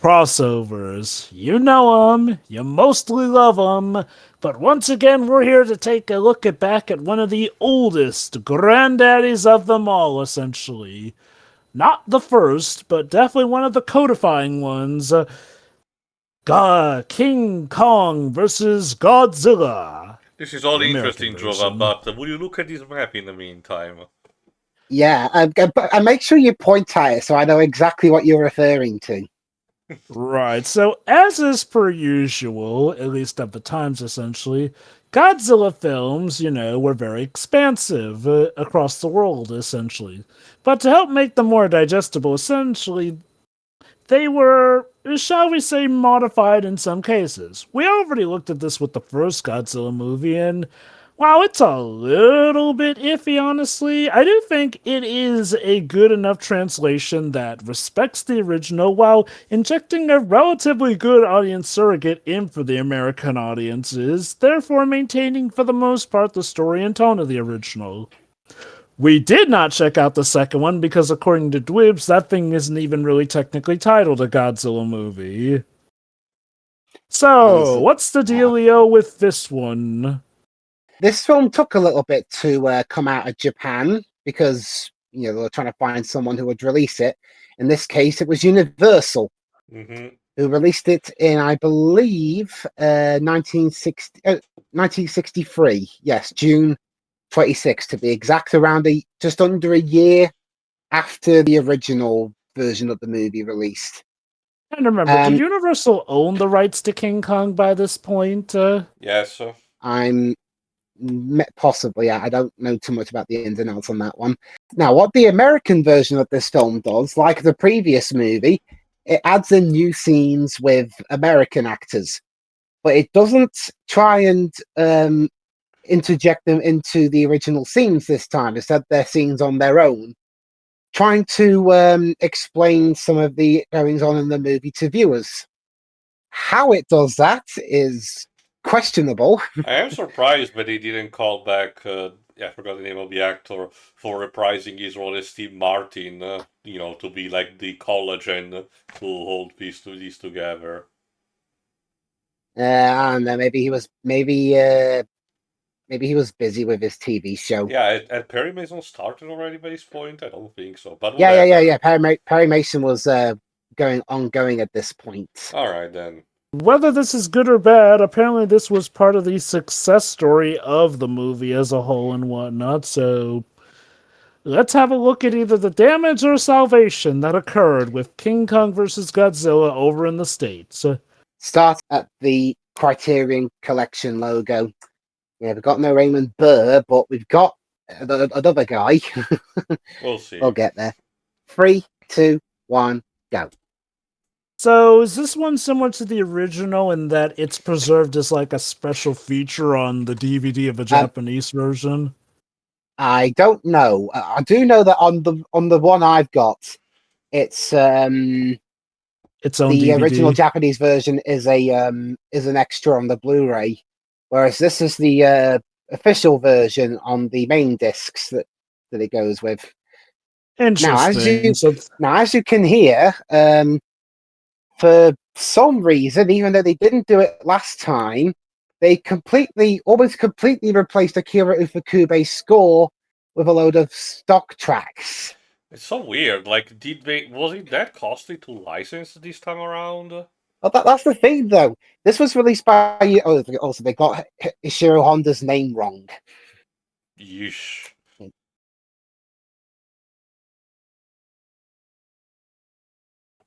Crossovers. You know 'em, you mostly love 'em, but once again we're here to take a look back at one of the oldest granddaddies of them all, essentially. Not the first, but definitely one of the codifying ones. King Kong versus Godzilla. This is all The American interesting, Jova, version. but will you look at this map in the meantime? Yeah, and make sure you point at it so I know exactly what you're referring to. Right, so as is per usual, at least at the times essentially, Godzilla films, were very expansive across the world, essentially. But to help make them more digestible, essentially, they were, shall we say, modified in some cases. We already looked at this with the first Godzilla movie, and while it's a little bit iffy, honestly, I do think it is a good enough translation that respects the original while injecting a relatively good audience surrogate in for the American audiences, therefore maintaining for the most part the story and tone of the original. We did not check out the second one because, according to Dwibs, that thing isn't even really technically titled a Godzilla movie. So, what's the dealio with this one? This film took a little bit to come out of Japan because they were trying to find someone who would release it. In this case, it was Universal who released it in, I believe, 1963. Yes, June 26th to be exact, around just under a year after the original version of the movie released. And remember, did Universal own the rights to King Kong by this point? Yes. I'm possibly. I don't know too much about the ins and outs on that one. Now, what the American version of this film does, like the previous movie, it adds in new scenes with American actors, but it doesn't try and interject them into the original scenes this time. Instead, they're scenes on their own, trying to explain some of the goings on in the movie to viewers. How it does that is questionable. I am surprised that they didn't call back, I forgot the name of the actor, for reprising his role as Steve Martin, to be like the collagen to hold these together. I don't know. Maybe he was busy with his TV show. Yeah, had Perry Mason started already by this point? I don't think so. But yeah. Perry Mason was ongoing at this point. All right then. Whether this is good or bad, apparently this was part of the success story of the movie as a whole and whatnot, so let's have a look at either the damage or salvation that occurred with King Kong vs. Godzilla over in the States. Start at the Criterion Collection logo. Yeah, we've got no Raymond Burr, but we've got another guy. We'll see. We'll get there. 3, 2, 1, go. So, is this one similar to the original in that it's preserved as like a special feature on the DVD of a Japanese version? I don't know. I do know that on the one I've got, it's its own the DVD. Original Japanese version is an extra on the Blu-ray, whereas this is the official version on the main discs that it goes with. Interesting. Now, as you can hear, for some reason, even though they didn't do it last time, they almost completely replaced Akira Ufukube's score with a load of stock tracks. It's so weird. Like, was it that costly to license this time around? Well, that's the thing, though. This was released by. Also, they got Ishiro Honda's name wrong. Yeesh.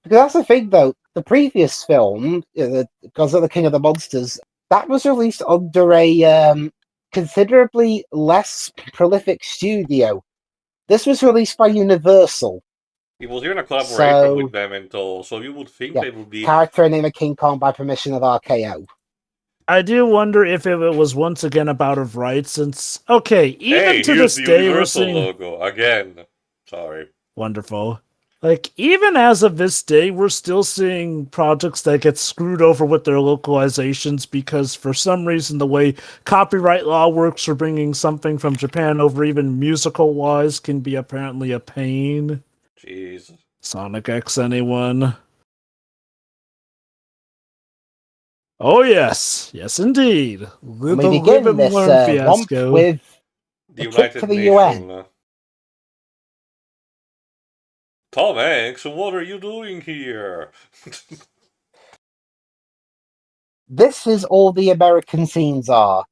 Because that's the thing, though. The previous film, Godzilla King of the Monsters, that was released under a considerably less prolific studio. This was released by Universal. It was even a collaboration with them and all, so you would think they would be... Character name of King Kong by permission of RKO. I do wonder if it was once again about of rights, since... Okay, even to this day, we're seeing... logo, again. Sorry. Wonderful. Like, even as of this day, we're still seeing projects that get screwed over with their localizations because for some reason the way copyright law works for bringing something from Japan over even musical-wise can be apparently a pain. Jeez. Sonic X, anyone? Oh yes, yes indeed. And we The Live begin and this Learn romp fiasco. with The a trip to United the UN. Nations. Tom Hanks, what are you doing here? This is all the American scenes are.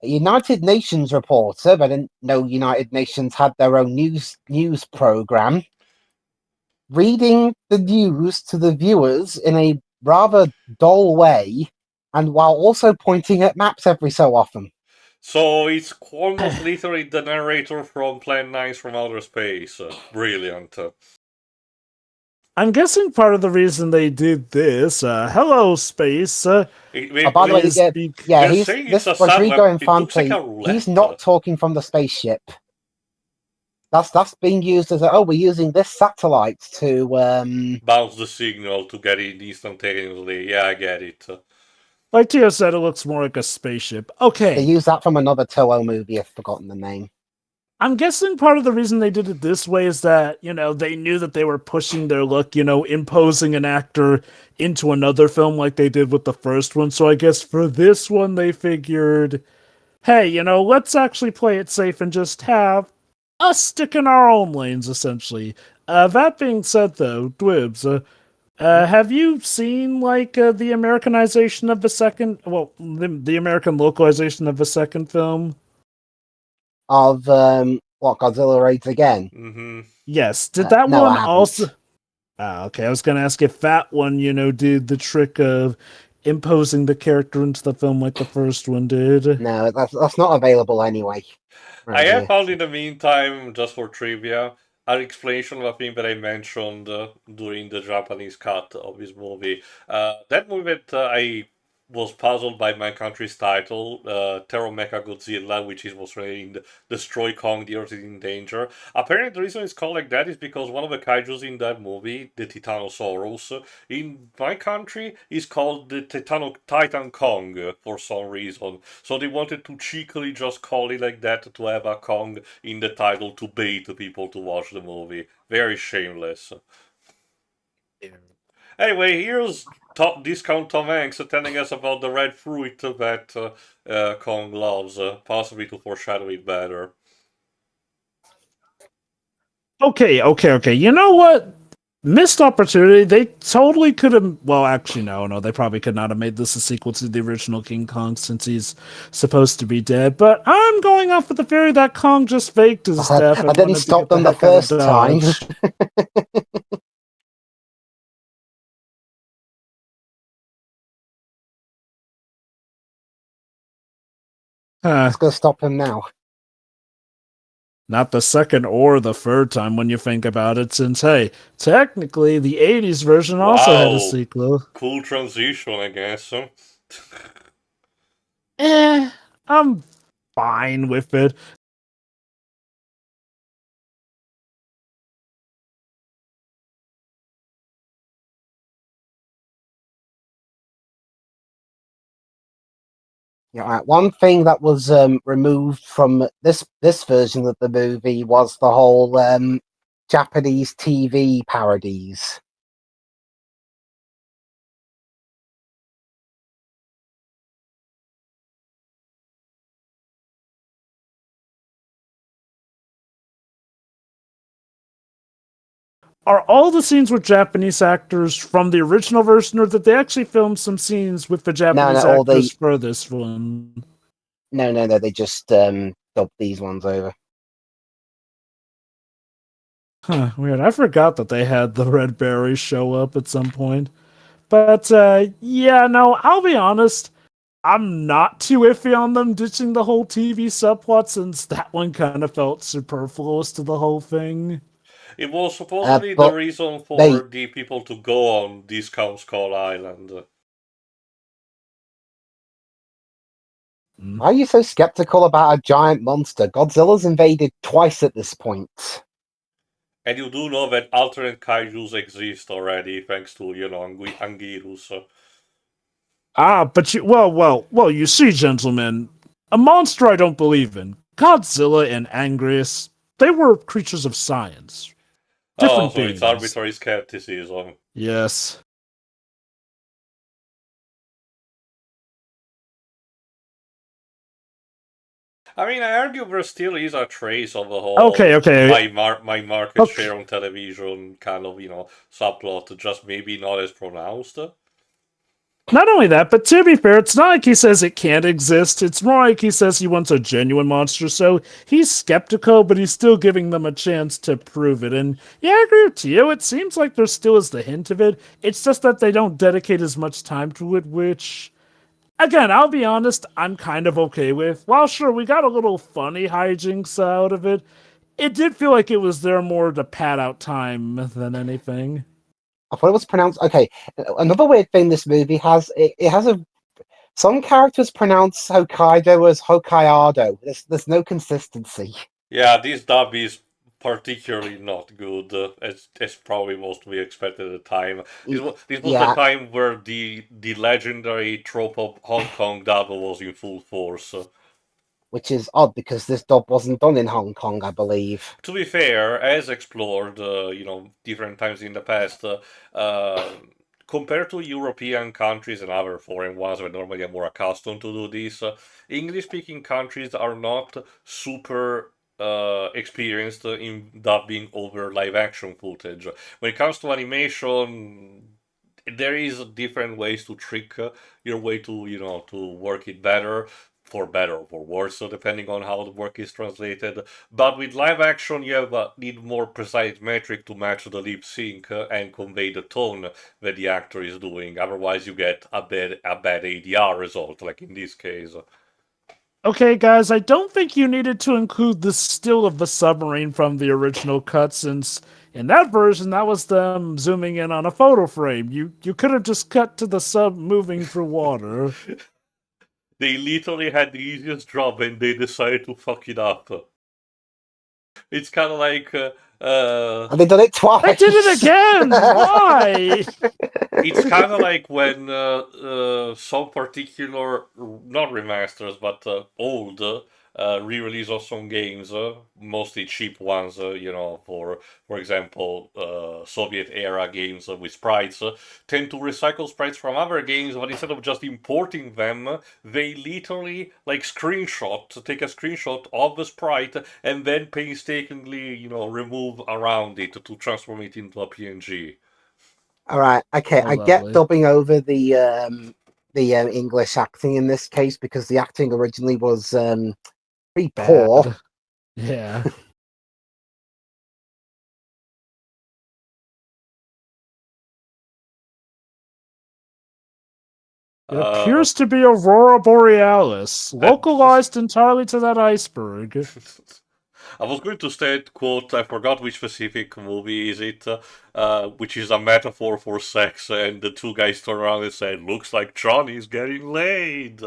A United Nations reporter, but I didn't know United Nations had their own news program, reading the news to the viewers in a rather dull way, and while also pointing at maps every so often. So it's almost literally the narrator from Plan 9 from Outer Space. Brilliant. I'm guessing part of the reason they did this, hello space, Oh, by the way, is they're he's saying it's this a Rodrigo satellite. It looks like Infante. a He's roulette. not talking from the spaceship. That's being used as we're using this satellite to Bounce the signal to get it instantaneously. Yeah, I get it. like Tio said, it looks more like a spaceship. they Okay, use that from another Toho movie. I've forgotten the name. I'm guessing part of the reason they did it this way is that, they knew that they were pushing their luck, imposing an actor into another film like they did with the first one. So I guess for this one, they figured, hey, let's actually play it safe and just have us stick in our own lanes, essentially. That being said, though, Dwibs, have you seen, the Americanization of the second, well, the American localization of the second film? Of what Godzilla raids again? Mm-hmm. Yes. Did that No, I one haven't. also? Ah, okay. I was gonna ask if that one, did the trick of imposing the character into the film like the first one did. No, that's not available anyway. I Right have here. found in the meantime, just for trivia, an explanation of a thing that I mentioned during the Japanese cut of this movie. That movie that I was puzzled by my country's title, Terror Mecha Godzilla, which was named Destroy Kong, the Earth is in Danger. Apparently, the reason it's called like that is because one of the kaijus in that movie, the Titanosaurus, in my country is called the Titan Kong for some reason. So they wanted to cheekily just call it like that to have a Kong in the title to bait people to watch the movie. Very shameless. Anyway, here's top discount Tom Hanks telling us about the red fruit that Kong loves, possibly to foreshadow it better. Okay. You know what? Missed opportunity. They totally could have. Well, actually, no. They probably could not have made this a sequel to the original King Kong since he's supposed to be dead. But I'm going off with the theory that Kong just faked his death I and didn't wanted to stop get the them the heck out of first time. Dodge. Huh. It's gonna stop him now. Not the second or the third time when you think about it, since, hey, technically the 80s version also had a Wow, sequel. cool transition, I guess. I'm fine with it. Yeah, one thing that was removed from this version of the movie was the whole Japanese TV parodies. Are all the scenes with Japanese actors from the original version, or did they actually film some scenes with the Japanese All actors for this one? no, they just dubbed these ones over. Huh, weird. I forgot that they had the red berries show up at some point. But yeah, no, I'll be honest. I'm not too iffy on them ditching the whole TV subplot since that one kind of felt superfluous to the whole thing. It was supposedly the But reason they for the people to go on Discount Skull Island. Mm. Why are you so skeptical about a giant monster? Godzilla's invaded twice at this point. And you do know that alternate kaijus exist already, thanks to, Anguirus. Ah, but well, you see, gentlemen, a monster I don't believe in. Godzilla and Angrius, they were creatures of science. Oh, Different so it's beings. arbitrary skepticism. Yes. I mean, I argue there still is a trace of the Okay, whole okay, my market okay. share on television kind of subplot, just maybe not as pronounced. Not only that, but to be fair, it's not like he says it can't exist. It's more like he says he wants a genuine monster. So he's skeptical, but he's still giving them a chance to prove it. And yeah, I agree with you. It seems like there still is the hint of it. It's just that they don't dedicate as much time to it, which, again, I'll be honest, I'm kind of okay with. While sure, we got a little funny hijinks out of it, it did feel like it was there more to pad out time than anything. I thought it was pronounced. Okay, another weird thing this movie has, it has a some characters pronounce Hokkaido as Hokkaido. There's no consistency. Yeah, this dub is particularly not good, as probably most we expected at the time. This was the Yeah, time where the legendary trope of Hong Kong dub was in full force. which is odd because this dub wasn't done in Hong Kong, I believe. To be fair, as explored, different times in the past, compared to European countries and other foreign ones that normally are more accustomed to do this, English-speaking countries are not super experienced in dubbing over live-action footage. When it comes to animation, there is different ways to trick your way to to work it better or for worse, so depending on how the work is translated. But with live action, you have need more precise metric to match the lip sync and convey the tone that the actor is doing. Otherwise, you get a bad ADR result, like in this case. Okay, guys, I don't think you needed to include the still of the submarine from the original cut, since in that version that was them zooming in on a photo frame. You could have just cut to the sub moving through water. They literally had the easiest job and they decided to fuck it up. It's kind of like And they done it They did it twice. again. Why? it's kind of like when some particular, not remasters, but old re-release of some games, mostly cheap ones, for example, Soviet era games with sprites, tend to recycle sprites from other games, but instead of just importing them, they literally take a screenshot of the sprite and then painstakingly, remove around it to transform it into a PNG. All right, okay, Oh, I get lovely. dubbing over the English acting in this case because the acting originally was pretty poor. Bad. Yeah. It Uh, appears to be Aurora Borealis, I, localized entirely to that iceberg. I was going to state, quote, I forgot which specific movie is it, which is a metaphor for sex, and the two guys turn around and say, looks like Johnny's getting laid.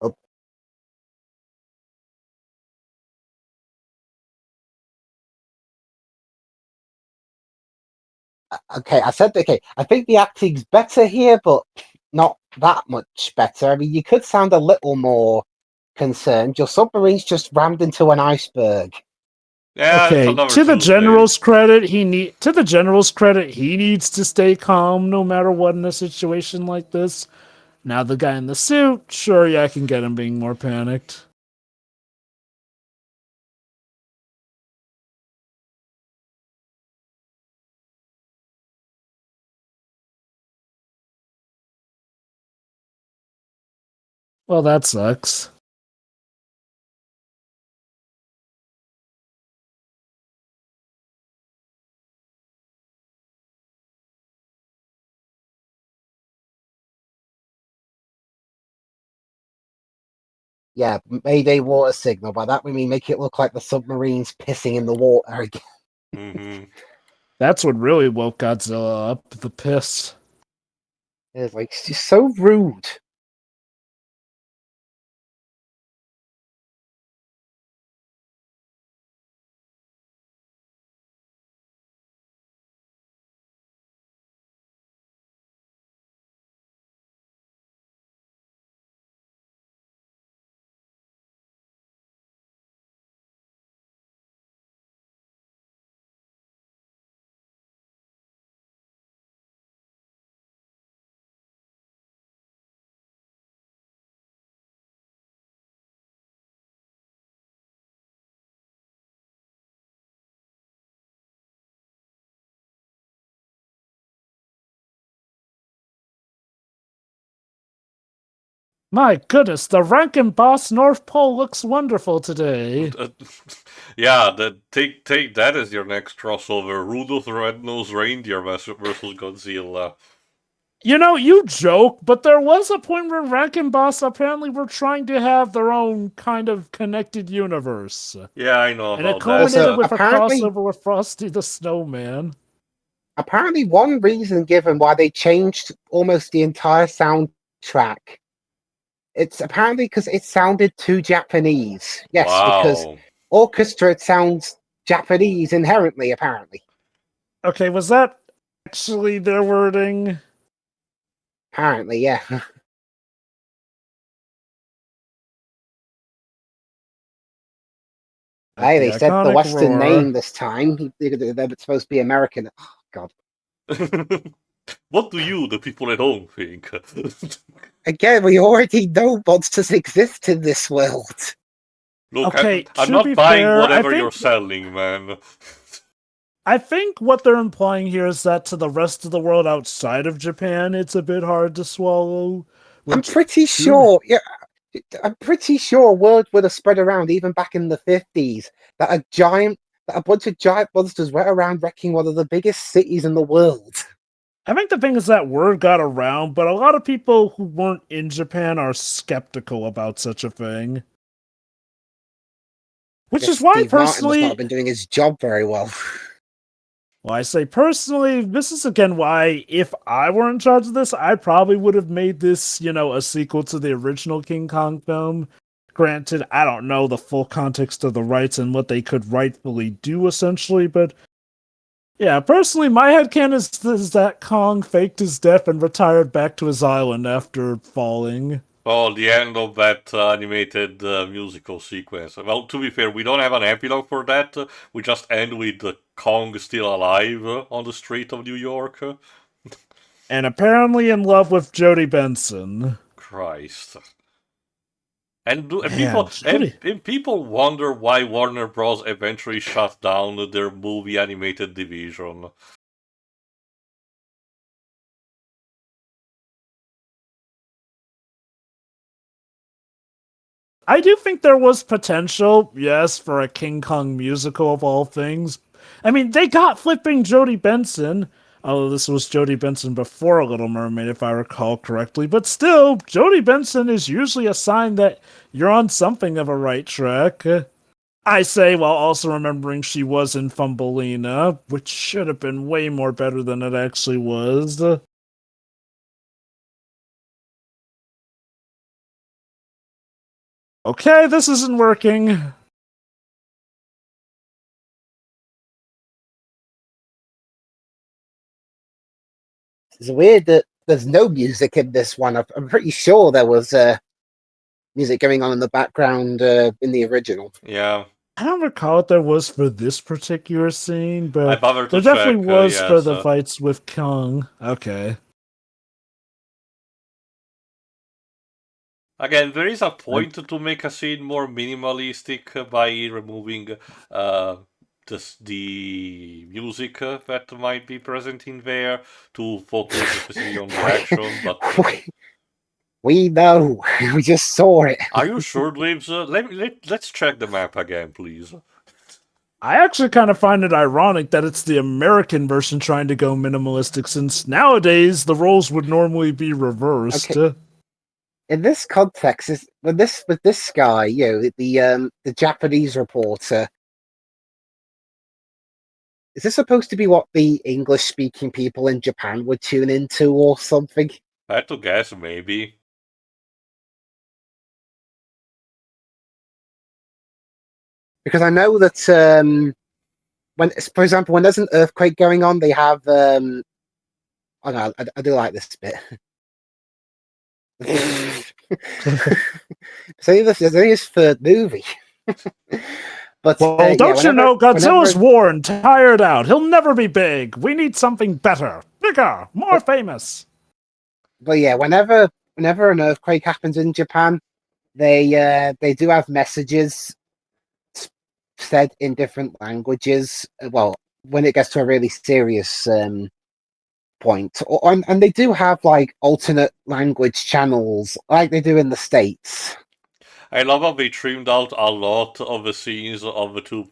Oh, okay, I said okay. I think the acting's better here, but not that much better. I mean, you could sound a little more concerned. Your submarine's just rammed into an iceberg. Yeah, it's Okay, another Tuesday. to the general's credit, he needs to stay calm no matter what in a situation like this. Now the guy in the suit, sure, yeah, I can get him being more panicked. Well, that sucks. Yeah, Mayday water signal. By that we mean make it look like the submarine's pissing in the water again. Mm-hmm. That's what really woke Godzilla up, the piss. It's like she's so rude. My goodness, the Rankin Boss North Pole looks wonderful today. Yeah, take that as your next crossover. Rudolph the Red-Nosed Reindeer versus Godzilla. You know, you joke, but there was a point where Rankin Boss apparently were trying to have their own kind of connected universe. Yeah, I know And it about that. culminated with a apparently, crossover with Frosty the Snowman. apparently, one reason given why they changed almost the entire soundtrack, it's apparently because it sounded too Japanese. Yes, because Wow. orchestra it sounds Japanese inherently, apparently. Okay, was that actually their wording? Apparently, yeah. Hey, The they said the iconic Western roar. name this time. They're supposed to be American. Oh, God. What do you, the people at home, think? Again, we already know monsters exist in this world. Look, Okay, I'm to be not buying fair, whatever you're selling, man. I think what they're implying here is that to the rest of the world outside of Japan, it's a bit hard to swallow. I'm Which, pretty sure. Yeah, I'm pretty sure word would have spread around even back in the 50s that a bunch of giant monsters went around wrecking one of the biggest cities in the world. I think the thing is that word got around, but a lot of people who weren't in Japan are skeptical about such a thing. Which is why, Steve Martin must not personally, have been doing his job very well. well, I say personally, this is again why, if I were in charge of this, I probably would have made this, a sequel to the original King Kong film. Granted, I don't know the full context of the rights and what they could rightfully do, essentially, but yeah, personally, my headcanon is that Kong faked his death and retired back to his island after falling. Oh, the end of that animated musical sequence. Well, to be fair, we don't have an epilogue for that. We just end with Kong still alive on the street of New York. And apparently in love with Jodie Benson. Christ. And, do, and Man, people Jodie. and people wonder why Warner Bros. Eventually shut down their movie animated division. I do think there was potential, yes, for a King Kong musical of all things. I mean, they got flipping Jodie Benson. Although this was Jodie Benson before Little Mermaid, if I recall correctly. But still, Jodie Benson is usually a sign that you're on something of a right track. I say, while also remembering she was in Thumbelina, which should have been way more better than it actually was. Okay, this isn't working. It's weird that there's no music in this one. I'm pretty sure there was music going on in the background in the original. Yeah. I don't recall what there was for this particular scene, I but bothered to there definitely check, was for yes. the fights with Kong. Okay. Again, there is a point to make a scene more minimalistic by removing the music that might be present in there to focus specifically on the action, but... We know. We just saw it. Are you sure, Dweebs? Let's check the map again, please. I actually kind of find it ironic that it's the American version trying to go minimalistic, since nowadays the roles would normally be reversed. Okay. In this context, with this guy, the Japanese reporter, is this supposed to be what the English-speaking people in Japan would tune into, or something? I had to guess, maybe. Because I know that when, for example, when there's an earthquake going on, they have. Oh no, I do like this bit. It's only his third movie. But well, don't you know, Godzilla's worn, tired out. He'll never be big. We need something better, bigger, more famous. But yeah, whenever an earthquake happens in Japan, they do have messages said in different languages. Well, when it gets to a really serious point. And they do have like alternate language channels, like they do in the States. I love how they trimmed out a lot of the scenes of the two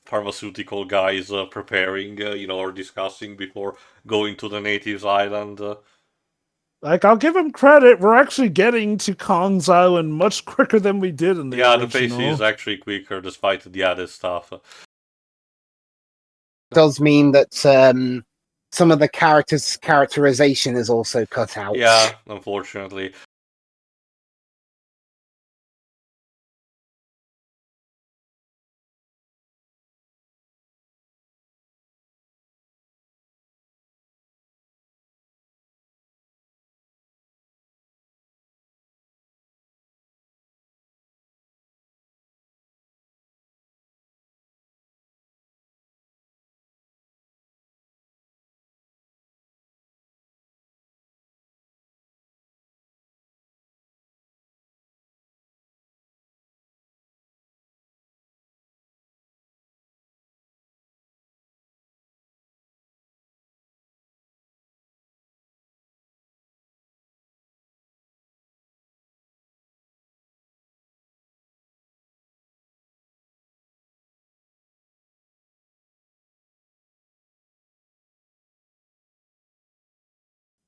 pharmaceutical guys preparing, or discussing before going to the natives' island. Like, I'll give him credit. We're actually getting to Kong's Island much quicker than we did in the Yeah, original. the pacing is actually quicker despite the other stuff. Does mean that some of the characterization is also cut out. Yeah, unfortunately.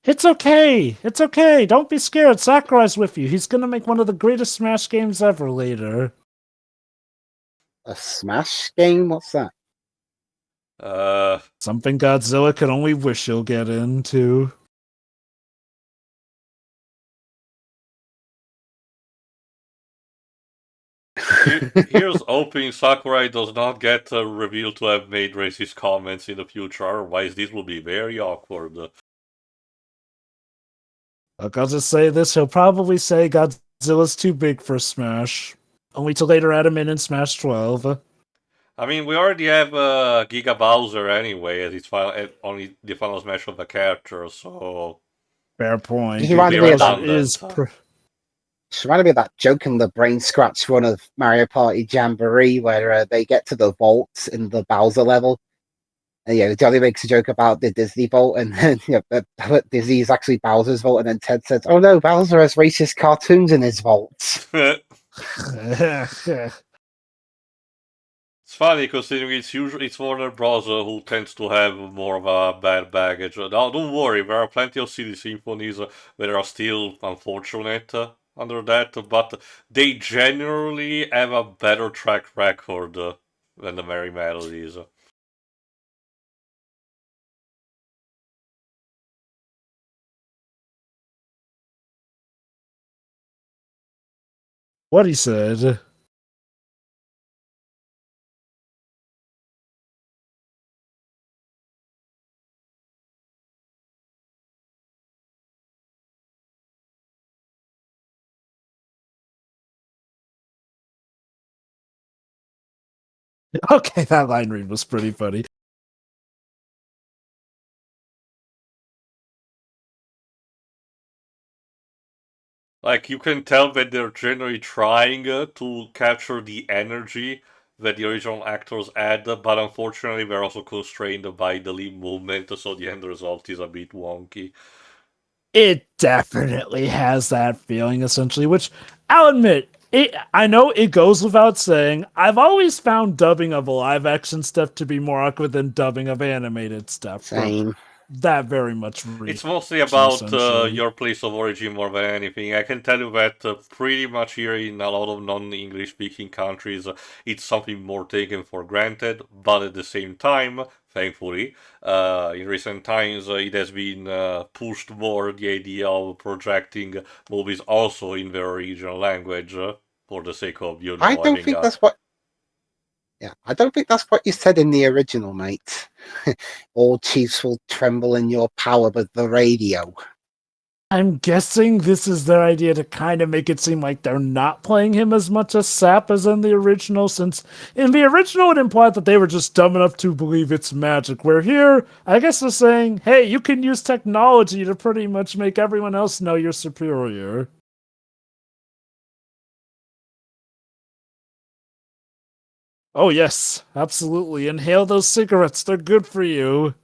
It's okay. It's okay. Don't be scared. Sakurai's with you. He's gonna make one of the greatest Smash games ever later. A Smash game? What's that? Something Godzilla can only wish he'll get into. Here's hoping Sakurai does not get revealed to have made racist comments in the future, otherwise this will be very awkward. Look, I'll just say this. He'll probably say Godzilla's too big for Smash. Only to later add him in Smash 12. I mean, we already have Giga Bowser anyway as only the final Smash of the character, so Fair point. He reminded me of that. redundant. Reminded me of that joke in the Brain Scratch one of Mario Party Jamboree where they get to the vault in the Bowser level. And Johnny makes a joke about the Disney vault, and then Disney is actually Bowser's vault, and then Ted says, "Oh no, Bowser has racist cartoons in his vault." It's funny considering it's Warner Bros. Who tends to have more of a bad baggage. Now, don't worry, there are plenty of silly symphonies that are still unfortunate under that, but they generally have a better track record than the Merry Melodies. What he said. Okay, that line read was pretty funny. Like, you can tell that they're generally trying to capture the energy that the original actors had, but unfortunately they're also constrained by the lip movement, so the end result is a bit wonky. It definitely has that feeling, essentially, which I'll admit, I know it goes without saying, I've always found dubbing of live action stuff to be more awkward than dubbing of animated stuff. Same. That very much It's mostly about your place of origin more than anything. I can tell you that pretty much here in a lot of non-English speaking countries, it's something more taken for granted, but at the same time, thankfully, in recent times, it has been pushed more the idea of projecting movies also in their original language for the sake of, I don't having think that's what. Yeah, I don't think that's what you said in the original, mate. All chiefs will tremble in your power, but the radio. I'm guessing this is their idea to kind of make it seem like they're not playing him as much as Sap as in the original, since in the original it implied that they were just dumb enough to believe it's magic, where here, I guess they're saying, hey, you can use technology to pretty much make everyone else know you're superior. Oh yes, absolutely. Inhale those cigarettes, they're good for you.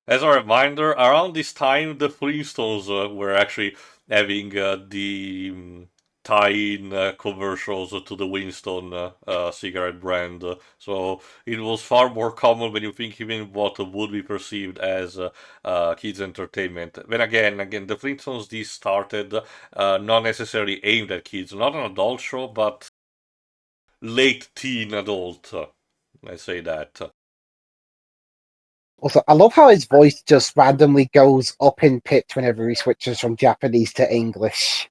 As a reminder, around this time, the Flintstones were actually having the tie-in commercials to the Winston cigarette brand. So it was far more common when you think even what would be perceived as kids' entertainment. Then again, the Flintstones this started not necessarily aimed at kids, not an adult show, but late teen adult. Let's say that. Also, I love how his voice just randomly goes up in pitch whenever he switches from Japanese to English.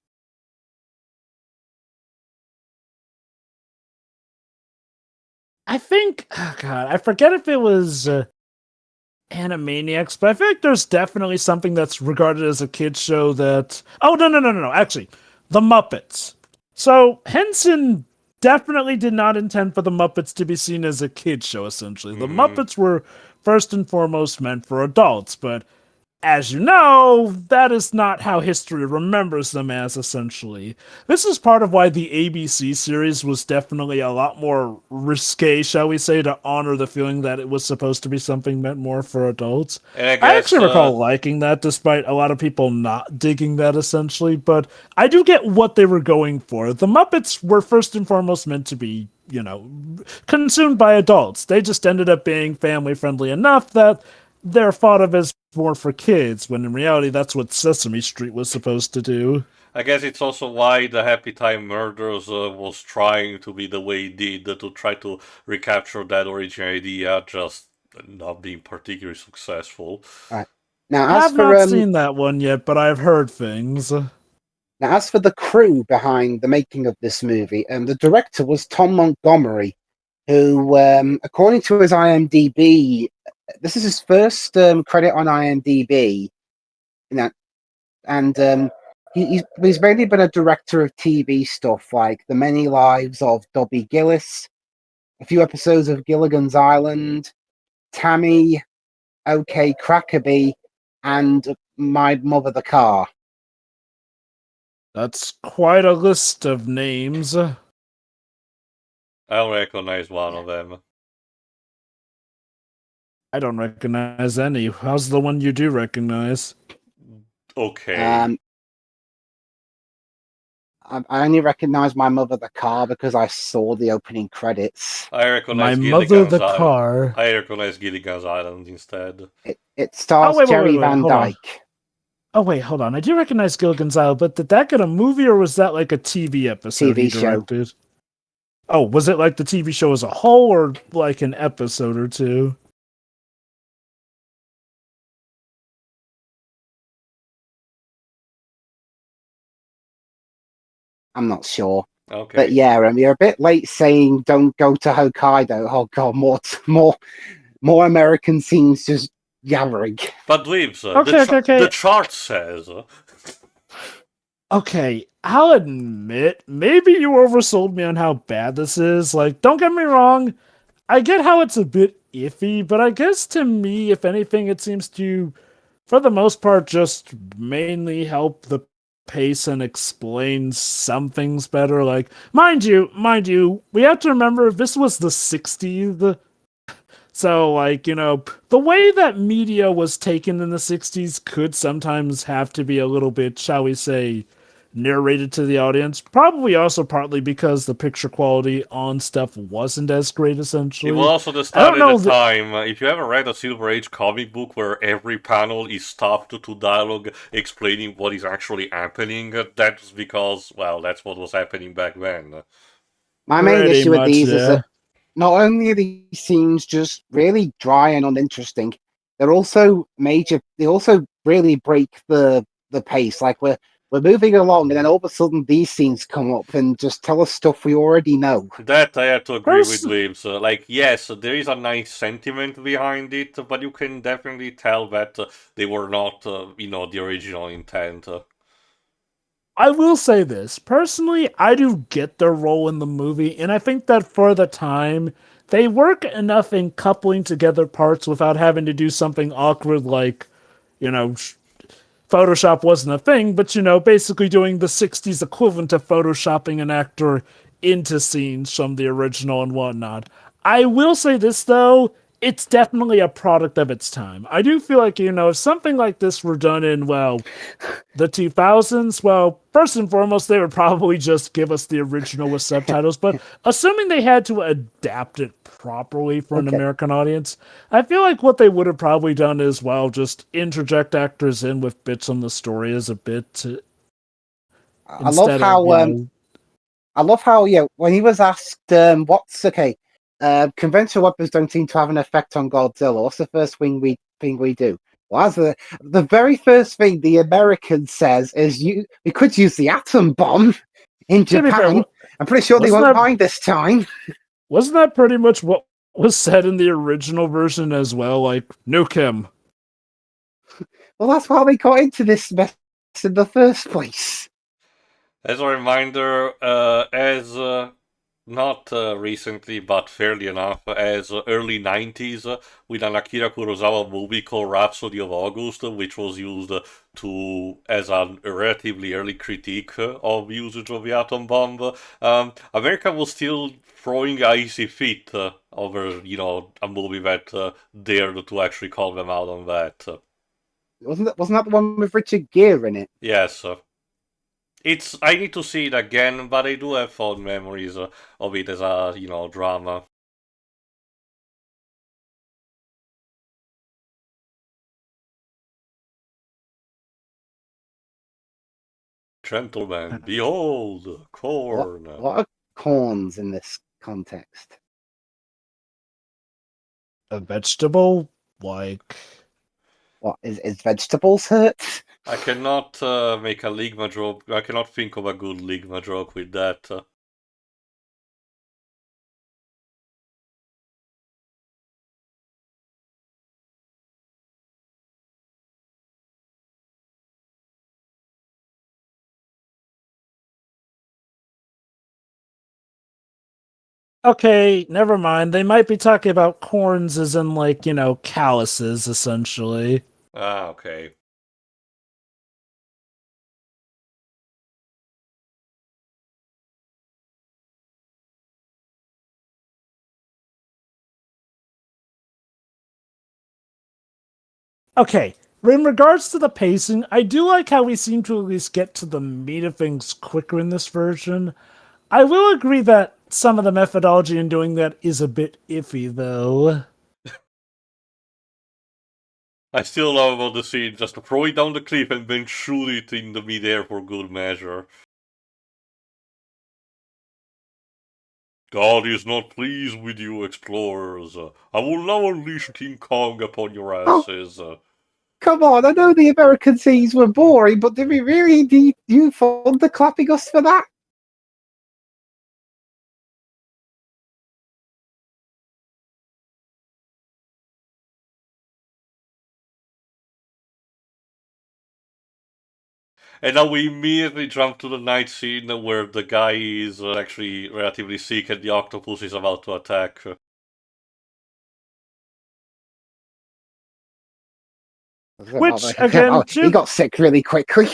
I think, oh God, I forget if it was Animaniacs, but I feel like there's definitely something that's regarded as a kid's show that. Oh, no. Actually, The Muppets. So, Henson definitely did not intend for The Muppets to be seen as a kid's show, essentially. The Muppets were first and foremost meant for adults, but as you know, that is not how history remembers them as, essentially. This is part of why the ABC series was definitely a lot more risque, shall we say, to honor the feeling that it was supposed to be something meant more for adults. And I I guess actually recall liking that, despite a lot of people not digging that, essentially, but I do get what they were going for. The Muppets were first and foremost meant to be, consumed by adults. They just ended up being family-friendly enough that they're thought of as more for kids, when in reality that's what Sesame Street was supposed to do. I guess it's also why the Happy Time Murders was trying to be the way it did to try to recapture that original idea, just not being particularly successful. Right. Now, I've not seen that one yet, but I've heard things. Now, as for the crew behind the making of this movie, the director was Tom Montgomery, who, according to his IMDb, this is his first credit on IMDb. And he's mainly been a director of TV stuff like The Many Lives of Dobby Gillis, a few episodes of Gilligan's Island, Tammy, OK Crackerby, and My Mother the Car. That's quite a list of names. I don't recognize one of them. I don't recognize any. How's the one you do recognize? Okay. I only recognize My Mother the Car because I saw the opening credits. I recognize My Mother the Car. I recognize Gilligan's Island instead. It stars Jerry Van Dyke. Oh, wait, hold on. I do recognize Gilligan's Island, but did that get a movie or was that like a TV episode he directed? Show. Oh, was it like the TV show as a whole or like an episode or two? I'm not sure. Okay. But yeah, you're a bit late saying don't go to Hokkaido. Oh god, more American scenes just yammering. But Dweebs, okay. The chart says. Okay, I'll admit, maybe you oversold me on how bad this is. Like, don't get me wrong, I get how it's a bit iffy, but I guess to me, if anything, it seems to, for the most part, just mainly help the pace and explain some things better. Like, mind you, we have to remember this was the 60s. So, like, the way that media was taken in the 60s could sometimes have to be a little bit, shall we say, narrated to the audience. Probably also partly because the picture quality on stuff wasn't as great, essentially. It was also the start at the time. If you ever read a Silver Age comic book where every panel is stopped to dialogue explaining what is actually happening, that's because, well, that's what was happening back then. My main issue with these is that not only are these scenes just really dry and uninteresting, they're also they also really break the pace. Like we're moving along, and then all of a sudden these scenes come up and just tell us stuff we already know. That I have to agree with Williams. Like, yes, there is a nice sentiment behind it, but you can definitely tell that they were not, the original intent. I will say this. Personally, I do get their role in the movie, and I think that for the time, they work enough in coupling together parts without having to do something awkward like, Photoshop wasn't a thing, but, basically doing the 60s equivalent of Photoshopping an actor into scenes from the original and whatnot. I will say this, though. it's definitely a product of its time. I do feel like, if something like this were done in, the 2000s, first and foremost, they would probably just give us the original with subtitles. But assuming they had to adapt it properly for an Okay. American audience, I feel like what they would have probably done is, just interject actors in with bits on the story as a bit I love instead how of, when he was asked conventional weapons don't seem to have an effect on Godzilla. What's the first thing we do? Well, as the very first thing the American says is we could use the atom bomb in to be fair, Japan. I'm pretty sure they wasn't won't that mind this time. wasn't that pretty much what was said in the original version as well? Like, nuke him. Well, that's why they got into this mess in the first place. As a reminder, as not recently, but fairly enough, as early 90s, with an Akira Kurosawa movie called Rhapsody of August, which was used as a relatively early critique of usage of the atom bomb. America was still throwing icy feet over, a movie that dared to actually call them out on that. Wasn't that the one with Richard Gere in it? Yes. I need to see it again, but I do have fond memories of it as a, drama. Gentlemen, behold, corn. What are corns in this context? A vegetable? Like, What is vegetables hurt? I cannot make a Ligma joke. I cannot think of a good Ligma joke with that. okay, never mind. They might be talking about corns as in, calluses, essentially. Ah, okay. Okay, in regards to the pacing, I do like how we seem to at least get to the meat of things quicker in this version. I will agree that some of the methodology in doing that is a bit iffy, though. I still love about the scene, just throw it down the cliff and then shoot it in the midair for good measure. God is not pleased with you, explorers. I will now unleash King Kong upon your asses. Come on, I know the American scenes were boring, but did we really need you for the clapping us for that? And now we immediately jump to the night scene where the guy is actually relatively sick and the octopus is about to attack. Which, again, he got sick really quickly.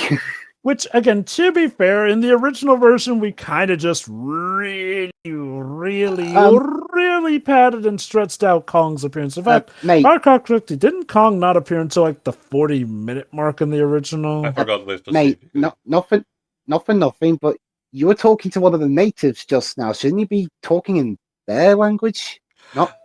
Which, again, to be fair, in the original version, we kind of just really, really padded and stretched out Kong's appearance. In fact, mate, Barcock correctly, didn't Kong not appear until like the 40-minute mark in the original? I forgot this mate, specifically. not for nothing, but you were talking to one of the natives just now. Shouldn't you be talking in their language? Not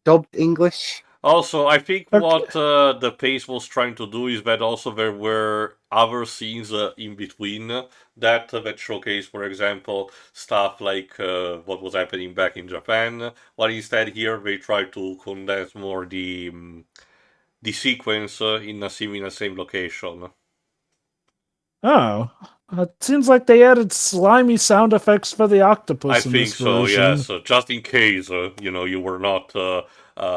dubbed English? Also, I think Okay. what the pace was trying to do is that also there were other scenes in between that showcase, for example, stuff like what was happening back in Japan. While instead here they try to condense more the sequence in the same location. Oh. It seems like they added slimy sound effects for the I octopus in think this so. version. Yes, just in case you were not.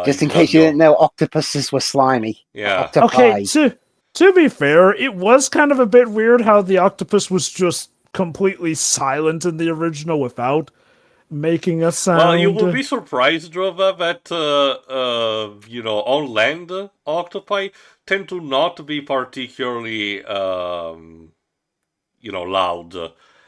Just in case you didn't know, octopuses were slimy. Yeah. Octopi. Okay, to be fair, it was kind of a bit weird how the octopus was just completely silent in the original without making a sound. Well, you will be surprised, Drova, that on land octopi tend to not be particularly loud.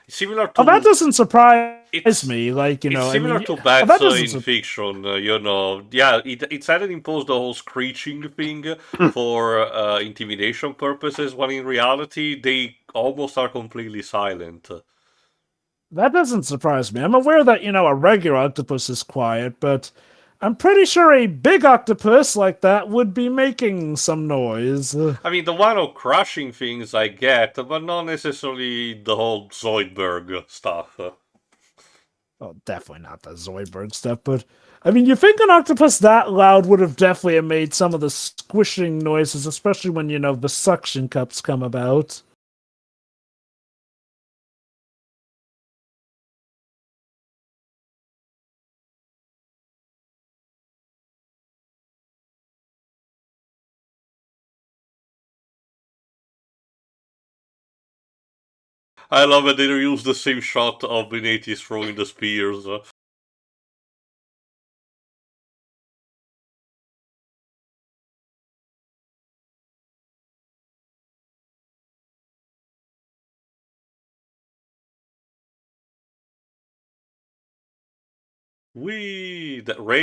Similar Oh, that to doesn't surprise it's me. Like, you it's know, I similar mean, to that bats doesn't. in fiction. Yeah, it hadn't imposed the whole screeching thing Hmm. for intimidation purposes, when in reality they almost are completely silent. That doesn't surprise me. I'm aware that, you know, a regular octopus is quiet, but I'm pretty sure a big octopus like that would be making some noise. I mean, the one of crushing things I get, but not necessarily the whole Zoidberg stuff. Well, definitely not the Zoidberg stuff, but I mean, you think an octopus that loud would have definitely made some of the squishing noises, especially when, you know, the suction cups come about. I love it they reuse the same shot of Benetis throwing the spears. That Ray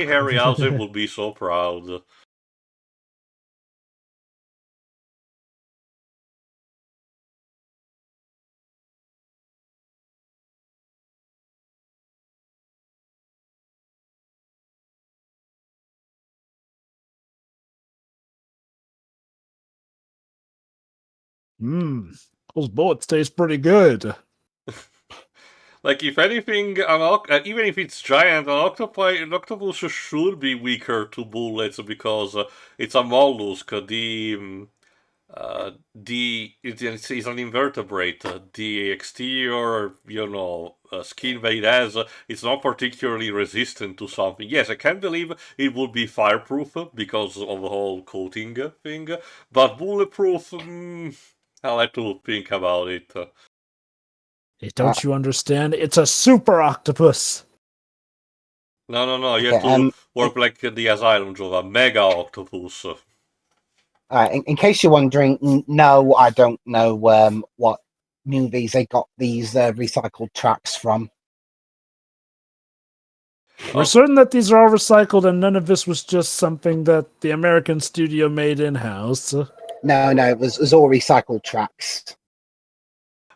Harryhausen would be so proud. Mmm, those bullets taste pretty good. Like, if anything, even if it's giant, an octopus should be weaker to bullets because it's a mollusk. It's an invertebrate. The exterior, skin that it has, it's not particularly resistant to something. Yes, I can't believe it would be fireproof because of the whole coating thing, but bulletproof. I'll have to think about it. Hey, don't you understand? It's a super octopus. No. You Okay, have to work like the Asylum Joe, a mega octopus. in case you're wondering, no, I don't know what movies they got these recycled tracks from. We're certain that these are all recycled and none of this was just something that the American studio made in-house. No, it was all recycled tracks.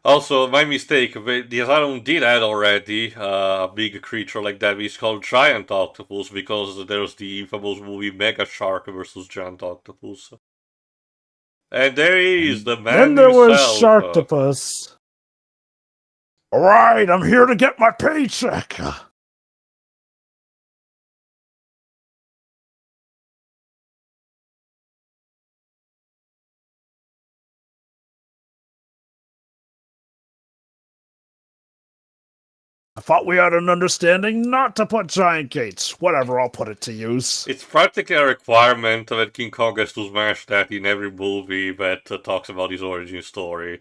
Also, my mistake, the Asylum did add already a big creature like that. It's called Giant Octopus because there's the infamous movie Mega Shark versus Giant Octopus. And there he is, the Then man there was himself. Sharktopus. All right, I'm here to get my paycheck. I thought we had an understanding not to put giant gates. Whatever, I'll put it to use. It's practically a requirement that King Kong has to smash that in every movie that talks about his origin story.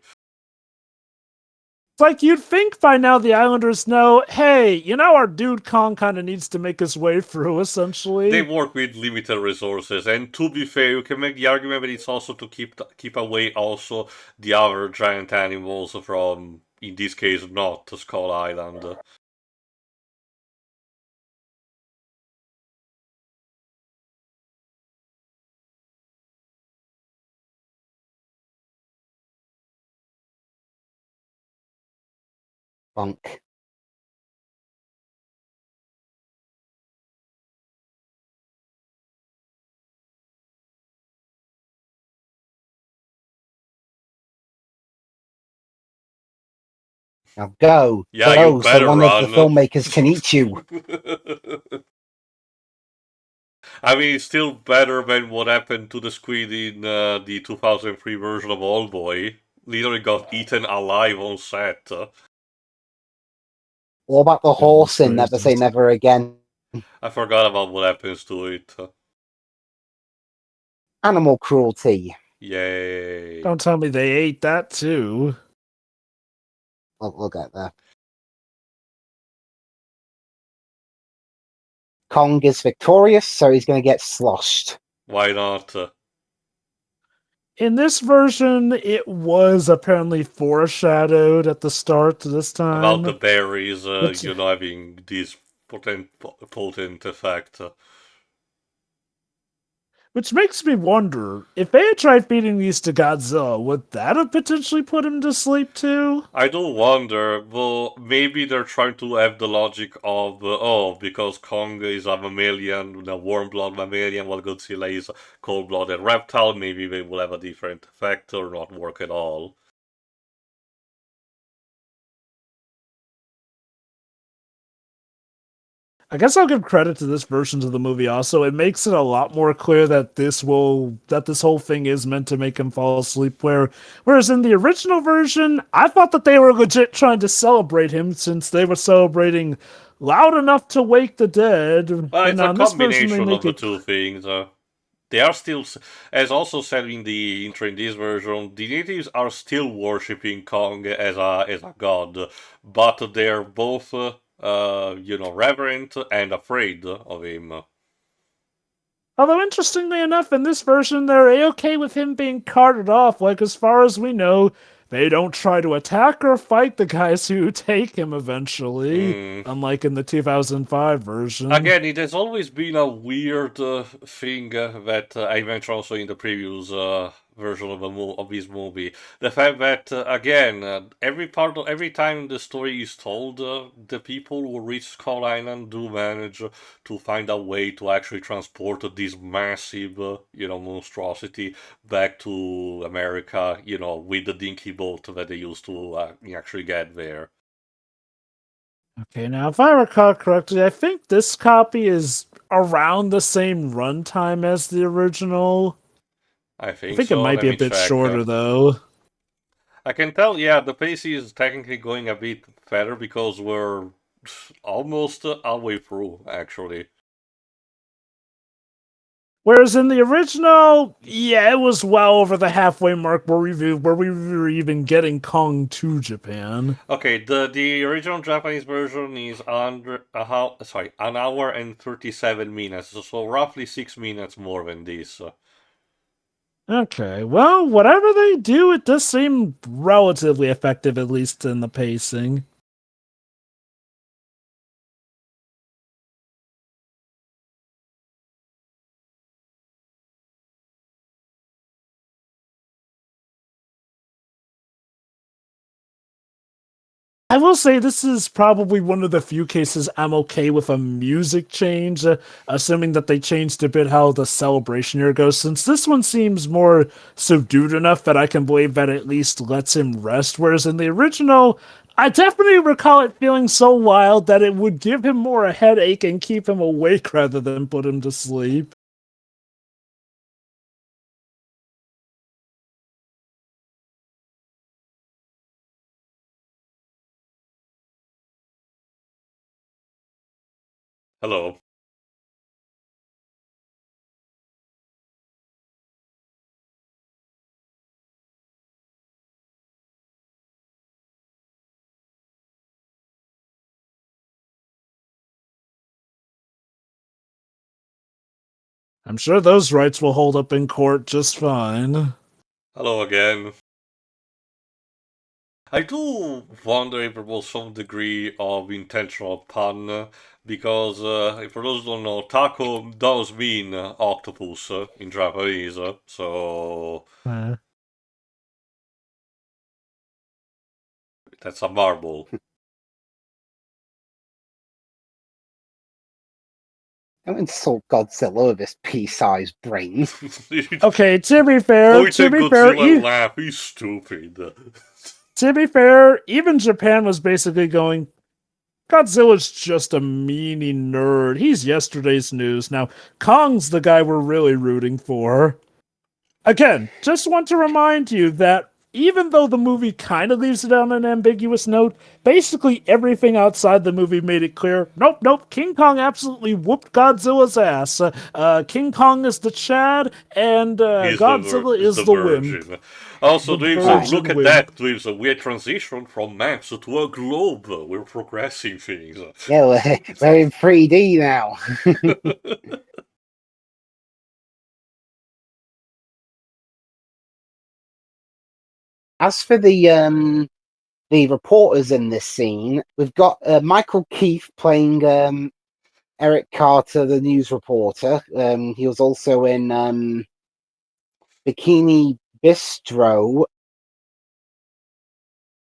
It's like you'd think by now the Islanders know, hey, you know our dude Kong kind of needs to make his way through, essentially. They work with limited resources, and to be fair, you can make the argument that it's also to keep away also the other giant animals from, in this case, not Skull Island. Funk. Now go, Yeah, you so better one of the run. filmmakers can eat you. I mean, it's still better than what happened to the squid in the 2003 version of Oldboy. Literally got eaten alive on set. What about the horse in Goodness Never Say gracious. Never Again? I forgot about what happens to it. Animal cruelty. Yay. Don't tell me they ate that too. We'll get there. Kong is victorious, so he's going to get sloshed. Why not? In this version, it was apparently foreshadowed at the start this About the time. berries, Which, having this potent effect. which makes me wonder if they had tried feeding these to Godzilla, would that have potentially put him to sleep too? I do wonder, well, maybe they're trying to have the logic of, because Kong is a mammalian, a warm-blood mammalian, while Godzilla is a cold-blooded reptile, maybe they will have a different effect or not work at all. I guess I'll give credit to this version of the movie also. It makes it a lot more clear that this whole thing is meant to make him fall asleep, whereas in the original version, I thought that they were legit trying to celebrate him since they were celebrating loud enough to wake the dead. Well, But it's now a in this version they combination of make the it two things. They are still, as also said in the intro in this version, the natives are still worshipping Kong as a god, but they're both, reverent and afraid of him. Although interestingly enough, in this version, they're a-okay with him being carted off. Like, as far as we know, they don't try to attack or fight the guys who take him eventually, Mm. unlike in the 2005 version. Again, it has always been a weird thing that I mentioned also in the previous version of this movie. The fact that again, every time the story is told, the people who reach Skull Island do manage to find a way to actually transport this massive, monstrosity back to America, with the dinky boat that they used to actually get there. Okay, now if I recall correctly, I think this copy is around the same runtime as the original. I I think think it so. might Let be a me bit check. shorter though. I can tell, yeah, the pace is technically going a bit better because we're almost halfway through, actually. Whereas in the original, yeah, it was well over the halfway mark where we were even getting Kong to Japan. Okay, the original Japanese version is an hour and 37 minutes, so roughly 6 minutes more than this. Okay, well, whatever they do, it does seem relatively effective, at least in the pacing. I will say this is probably one of the few cases I'm okay with a music change, assuming that they changed a bit how the celebration here goes, since this one seems more subdued enough that I can believe that at least lets him rest, whereas in the original, I definitely recall it feeling so wild that it would give him more a headache and keep him awake rather than put him to sleep. Hello. I'm sure those rights will hold up in court just fine. Hello again. I do wonder if there was some degree of intentional pun, because for those who don't know, taco does mean octopus in Japanese, so Uh, that's a marble. Don't insult Godzilla with his pea-sized brains. okay, to be fair, Point at Godzilla and laugh, he's stupid. To be fair, even Japan was basically going, Godzilla's just a meanie nerd. He's yesterday's news. Now, Kong's the guy we're really rooting for. Again, just want to remind you that even though the movie kind of leaves it on an ambiguous note, basically everything outside the movie made it clear, nope, King Kong absolutely whooped Godzilla's ass. King Kong is the Chad, and Godzilla is the virgin. wimp. Also, The Dweebs, virgin look at wimp. that, Dweebs. We had transitioned from maps to a globe. We're progressing things. Yeah, we're in 3D now. as for the reporters in this scene, we've got Michael Keith playing Eric Carter, the news reporter. He was also in Bikini Bistro.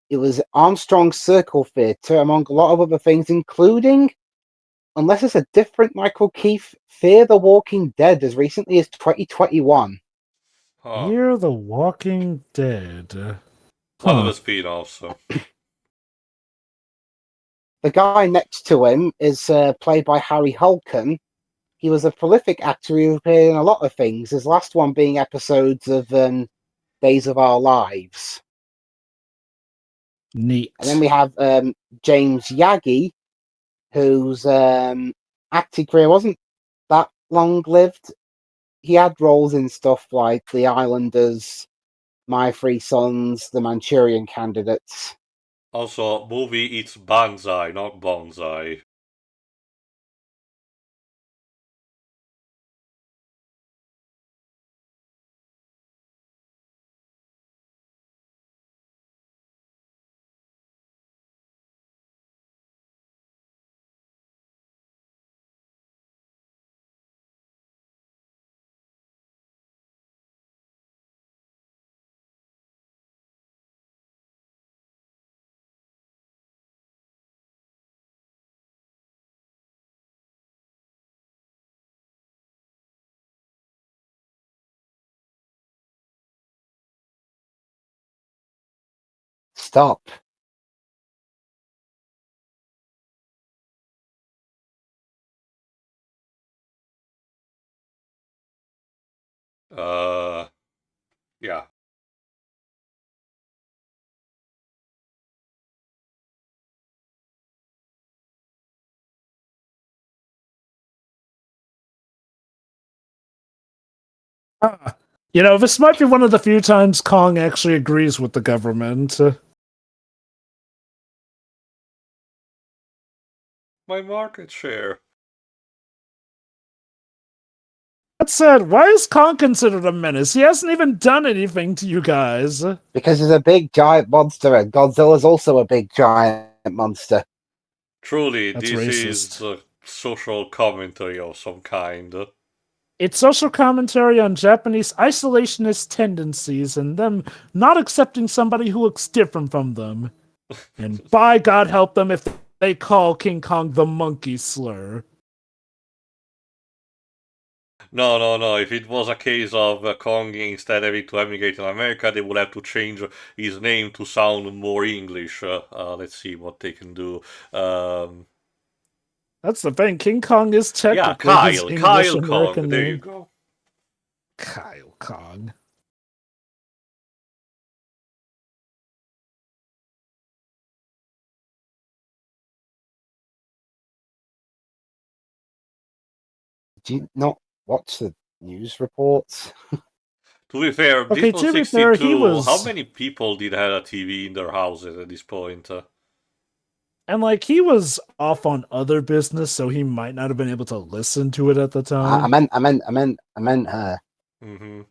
It was Armstrong Circle Theatre, among a lot of other things, including, unless it's a different Michael Keith, Fear the Walking Dead as recently as 2021. Fear the Walking Dead. One of the spin-offs. The guy next to him is played by Harry Hulken. He was a prolific actor who appeared in a lot of things, his last one being episodes of Days of Our Lives. Neat. And then we have James Yagi, whose acting career wasn't that long-lived. He had roles in stuff like The Islanders, My Three Sons, The Manchurian Candidates. Also, movie it's Banzai, not Bonsai. Stop. Yeah. This might be one of the few times Kong actually agrees with the government. My market share. That said, why is Kong considered a menace? He hasn't even done anything to you guys. Because he's a big giant monster, and Godzilla's also a big giant monster. Truly, That's this racist. is a social commentary of some kind. It's social commentary on Japanese isolationist tendencies and them not accepting somebody who looks different from them. And by God help them if they call King Kong the monkey slur. No. If it was a case of Kong instead having to emigrate in America, they would have to change his name to sound more English. Let's see what they can do. That's the thing. King Kong is Yeah, technically his English Kyle American Kong. There you name. go. Kyle Kong. Do you not watch the news reports? To be fair, Okay, this was to be fair, 62. he was... How many people did have a TV in their houses at this point? And he was off on other business, so he might not have been able to listen to it at the time. I meant her. Mm-hmm.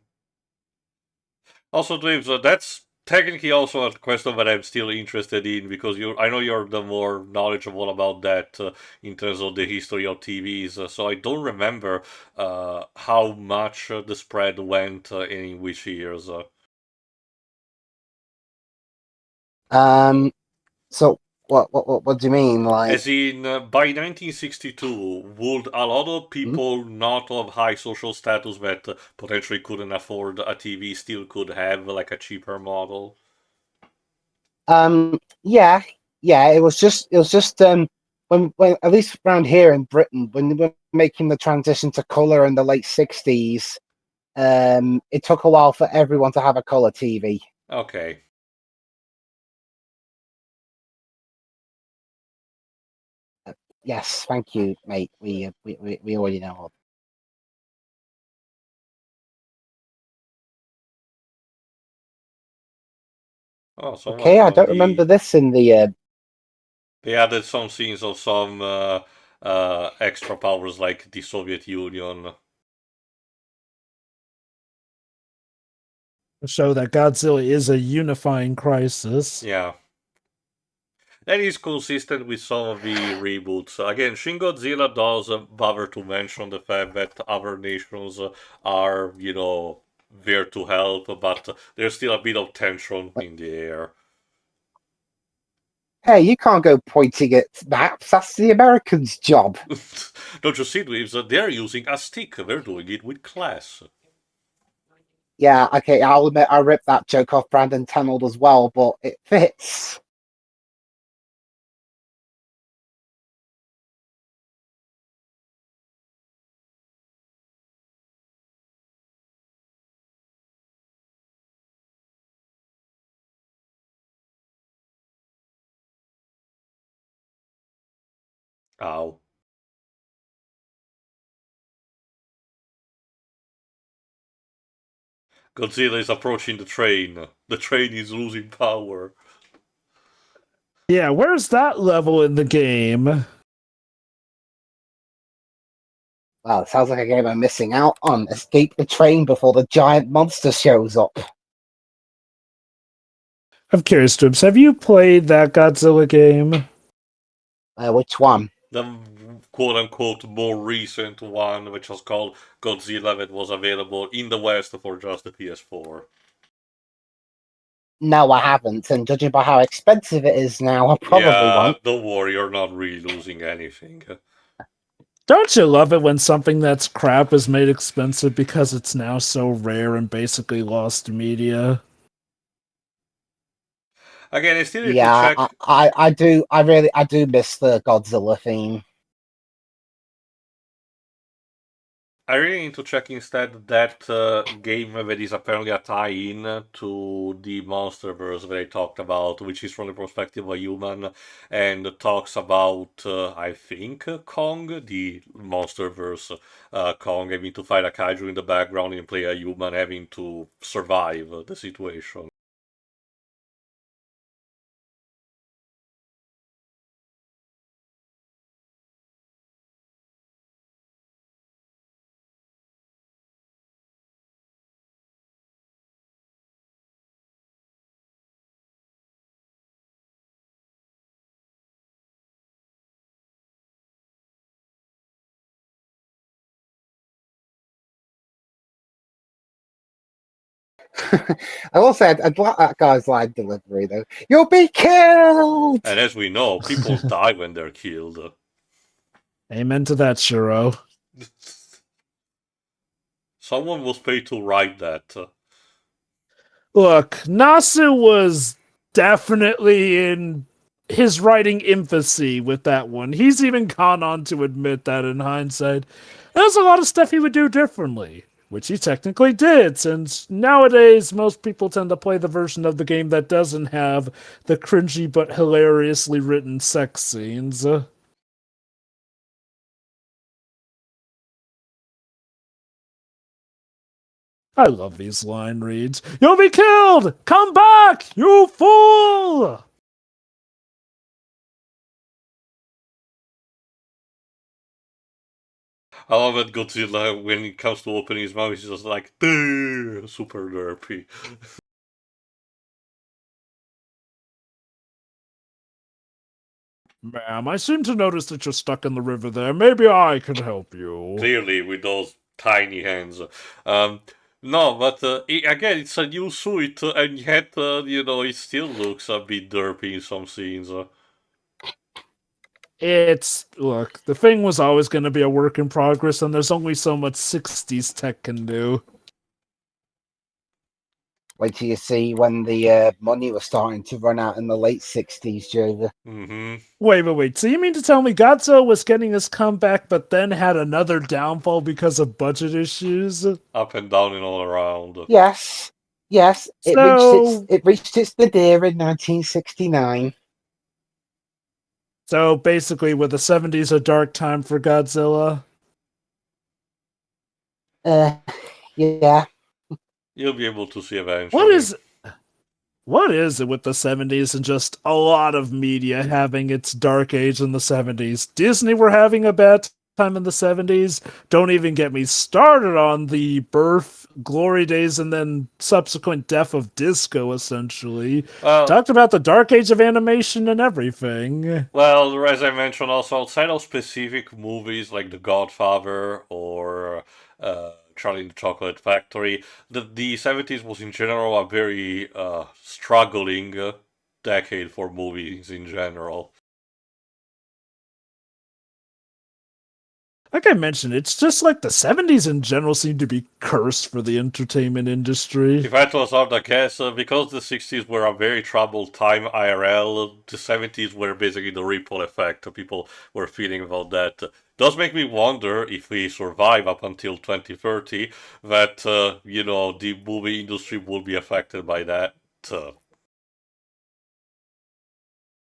Also, Dave, that's technically also a question that I'm still interested in because I know you're the more knowledgeable about that in terms of the history of TVs. So I don't remember how much the spread went in which years. So what do you mean? Like, As in, by 1962, would a lot of people not of high social status that potentially couldn't afford a TV still could have like a cheaper model? yeah, it was just when at least around here in Britain, when they were making the transition to color in the late 60s, it took a while for everyone to have a color TV. Okay. Yes, thank you, mate. We already know. Oh, someone Okay, I from don't remember the... this in the. They added some scenes of some extra powers like the Soviet Union. Show that Godzilla is a unifying crisis. Yeah. That is consistent with some of the reboots. Again, Shin Godzilla does bother to mention the fact that other nations are, there to help, but there's still a bit of tension in the air. Hey, you can't go pointing at maps. That's the Americans' job. Don't you see, Dweebs? They're using a stick. They're doing it with class. Yeah, okay, I'll admit I ripped that joke off Brandon Tenold as well, but it fits. Ow. Godzilla is approaching the train. The train is losing power. Yeah, where's that level in the game? Well, it sounds like a game I'm missing out on. Escape the train before the giant monster shows up. I'm curious, Dibs, have you played that Godzilla game? Which one? The quote-unquote more recent one, which was called Godzilla, that was available in the West for just the PS4. No, I haven't, and judging by how expensive it is now, I probably won't. Don't worry, you're not really losing anything. Don't you love it when something that's crap is made expensive because it's now so rare and basically lost media? Again, I still need to Yeah, check. I do. I do miss the Godzilla theme. I really need to check instead that game that is apparently a tie-in to the Monsterverse that I talked about, which is from the perspective of a human, and talks about, I think, Kong, the Monsterverse Kong, having to fight a kaiju in the background and play a human having to survive the situation. I will say, I'd like that guy's line delivery though. You'll be killed. And as we know, people die when they're killed. Amen to that, Shiro. Someone was paid to write that. Look, Nasu was definitely in his writing infancy with that one. He's even gone on to admit that in hindsight. There's a lot of stuff he would do differently, which he technically did, since nowadays most people tend to play the version of the game that doesn't have the cringy but hilariously written sex scenes. I love these line reads. You'll be killed! Come back, you fool! I love that Godzilla, when it comes to opening his mouth, he's just like, super derpy. Ma'am, I seem to notice that you're stuck in the river there. Maybe I can help you. Clearly, with those tiny hands. No, but again, it's a new suit, and yet, it still looks a bit derpy in some scenes. Look, the thing was always going to be a work in progress, and there's only so much 60s tech can do. Wait till you see when the money was starting to run out in the late 60s, Jover. Mm-hmm. Wait. So you mean to tell me Godzilla was getting his comeback, but then had another downfall because of budget issues? Up and down and all around. Yes. It reached its nadir in 1969. So basically, were the 70s a dark time for Godzilla? Yeah. You'll be able to see eventually. What is it with the 70s and just a lot of media having its dark age in the 70s? Disney were having a bad time in the 70s. Don't even get me started on the birth, glory days, and then subsequent death of disco, essentially. Well, Talked about the dark age of animation and everything. well, as I mentioned, also outside of specific movies like The Godfather or Charlie and the Chocolate Factory, the 70s was in general a very struggling decade for movies in general. Like I mentioned, it's just like the 70s in general seem to be cursed for the entertainment industry. If I had to hazard a guess, because the 60s were a very troubled time IRL, the 70s were basically the ripple effect people were feeling about that. Does make me wonder if we survive up until 2030, that, the movie industry will be affected by that.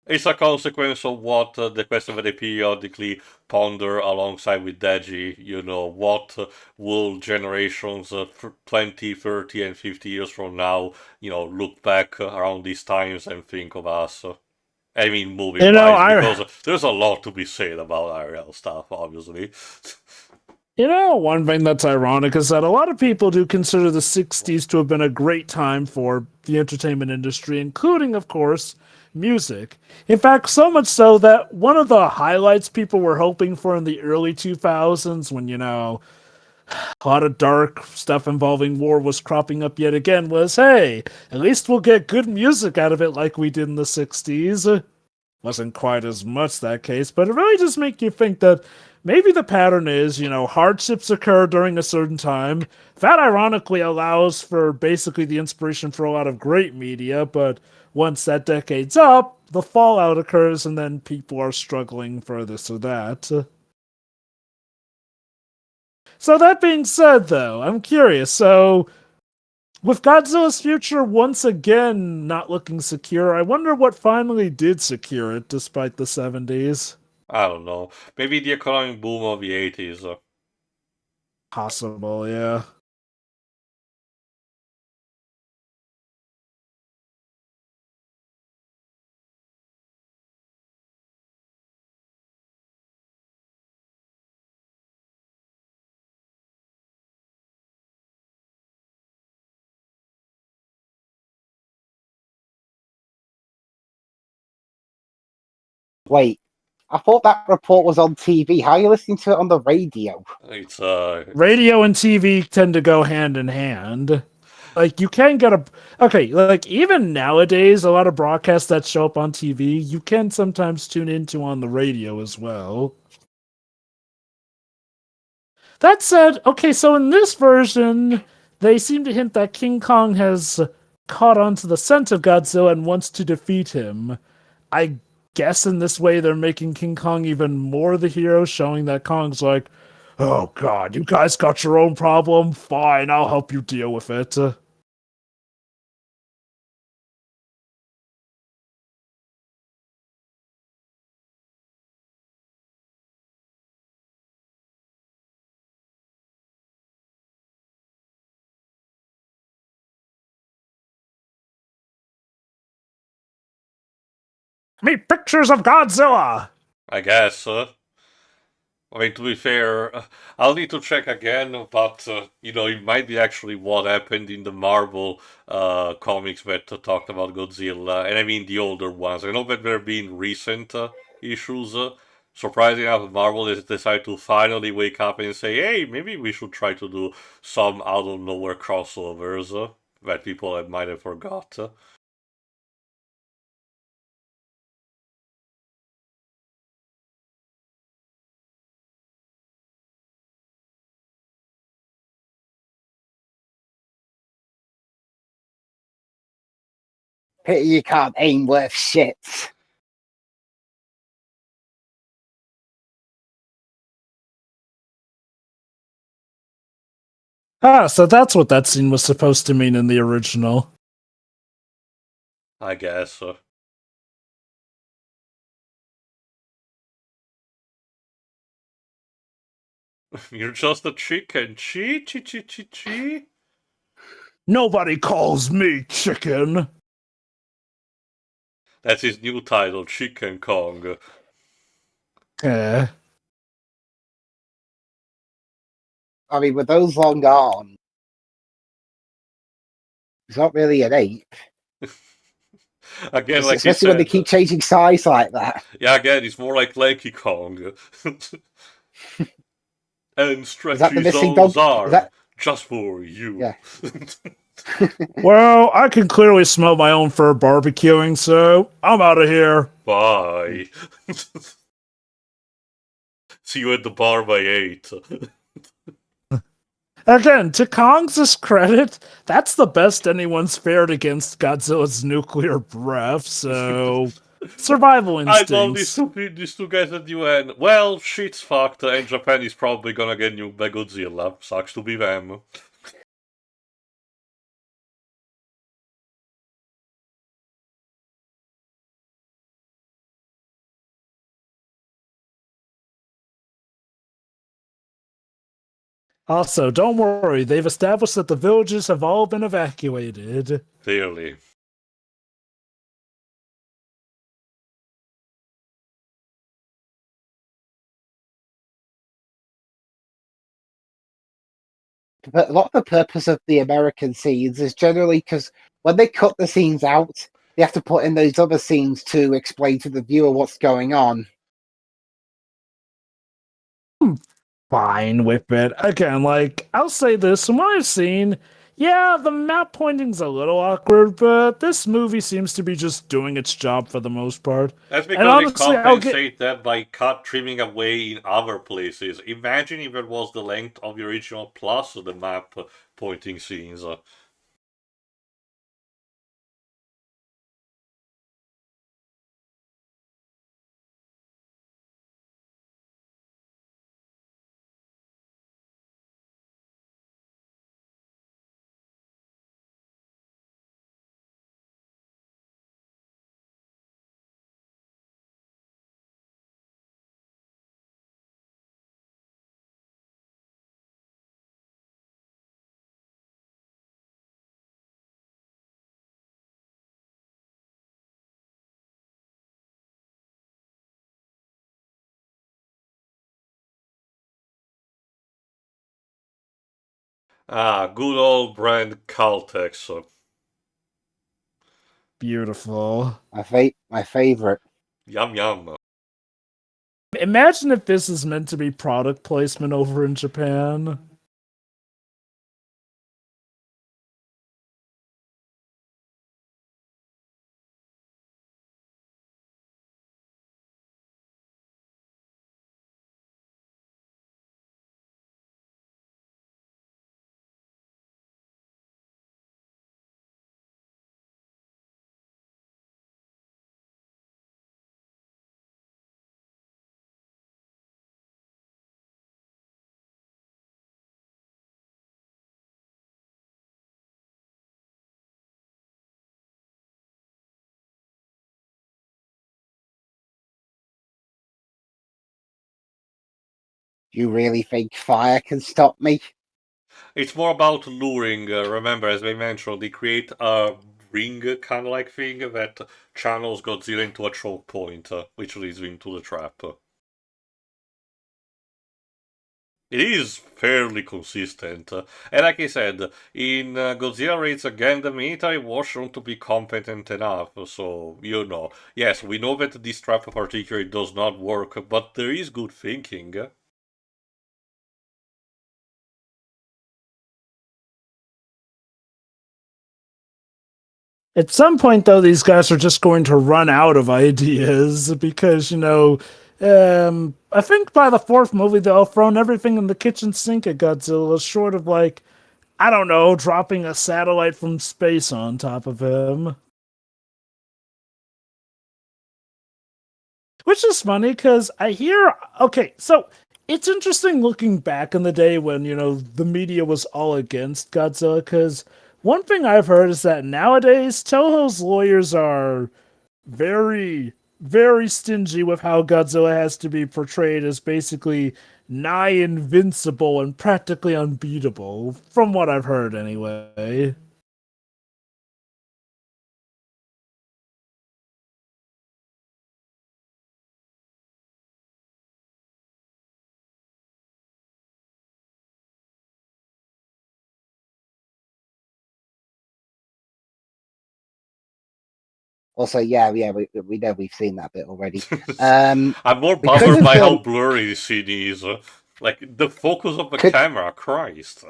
It's a consequence of what the question that they periodically ponder alongside with Deji. What will generations 20, 30, and 50 years from now, look back around these times and think of us? I mean, movie You know, wise, I because there's a lot to be said about IRL stuff, obviously. One thing that's ironic is that a lot of people do consider the 60s to have been a great time for the entertainment industry, including, of course, music. In fact, so much so that one of the highlights people were hoping for in the early 2000s, when, a lot of dark stuff involving war was cropping up yet again, was hey, at least we'll get good music out of it like we did in the 60s. Wasn't quite as much that case, but it really does make you think that maybe the pattern is, hardships occur during a certain time. That ironically allows for basically the inspiration for a lot of great media, but once that decade's up, the fallout occurs and then people are struggling for this or that. So that being said, though, I'm curious. So, with Godzilla's future once again not looking secure, I wonder what finally did secure it despite the 70s. I don't know. Maybe the economic boom of the 80s. Possible, yeah. Wait, I thought that report was on TV. How are you listening to it on the radio? It's Radio and TV tend to go hand in hand. Like, you can get a. Okay, like, even nowadays, a lot of broadcasts that show up on TV, you can sometimes tune into on the radio as well. That said, okay, so in this version, they seem to hint that King Kong has caught on to the scent of Godzilla and wants to defeat him. I guess in this way they're making King Kong even more the hero, showing that Kong's like, oh god, you guys got your own problem? Fine, I'll help you deal with it. Meet pictures of Godzilla! I guess. I mean, to be fair, I'll need to check again, but it might be actually what happened in the Marvel comics that talked about Godzilla, and I mean the older ones. I know that there have been recent issues. Surprisingly enough, Marvel has decided to finally wake up and say, "Hey, maybe we should try to do some out of nowhere crossovers that people might have forgot." Pity you can't aim worth shit. Ah, so that's what that scene was supposed to mean in the original. I guess. You're just a chicken. Chi chi chi chi chi. Nobody calls me chicken. That's his new title, Chicken Kong. Eh. I mean, with those long arms, he's not really an ape. Again, like he Especially when they said, keep changing size like that. yeah, again, it's more like Lanky Kong. And Is stretch that the his missing those dog? Is arms that just for you. yeah? Well, I can clearly smell my own fur barbecuing, so I'm out of here. Bye. See you at the bar by 8. Again, to Kong's credit, that's the best anyone's fared against Godzilla's nuclear breath, so survival I love these instincts. these two guys at the UN. Well, shit's fucked, and Japan is probably gonna get nuked by Godzilla. Sucks to be them. Also, don't worry, they've established that the villages have all been evacuated. Clearly. But a lot of the purpose of the American scenes is generally because when they cut the scenes out, they have to put in those other scenes to explain to the viewer what's going on. Fine with it. Again, like, I'll say this, from what I've seen, yeah, the map pointing's a little awkward, but this movie seems to be just doing its job for the most part. That's And because they honestly, I'll get. compensate that by trimming away in other places. Imagine if it was the length of the original plus the map pointing scenes. Ah, good old brand Caltex. Beautiful. My favorite. Yum yum. Imagine if this is meant to be product placement over in Japan. You really think fire can stop me? It's more about luring. Remember, as I mentioned, they create a ring kind of like thing that channels Godzilla into a choke point, which leads him into the trap. It is fairly consistent. And like I said, in Godzilla Raids again, the military was shown to be competent enough. So, yes, we know that this trap particularly does not work, but there is good thinking. At some point, though, these guys are just going to run out of ideas because, I think by the fourth movie, they'll have thrown everything in the kitchen sink at Godzilla, short of, like, I don't know, dropping a satellite from space on top of him. Which is funny because I hear, okay, so it's interesting looking back in the day when, the media was all against Godzilla because one thing I've heard is that nowadays Toho's lawyers are very, very stingy with how Godzilla has to be portrayed as basically nigh invincible and practically unbeatable, from what I've heard anyway. Also, we know we've seen that bit already. I'm more We could bothered have by how blurry the scene is. Like, the focus of the Could- camera, Christ.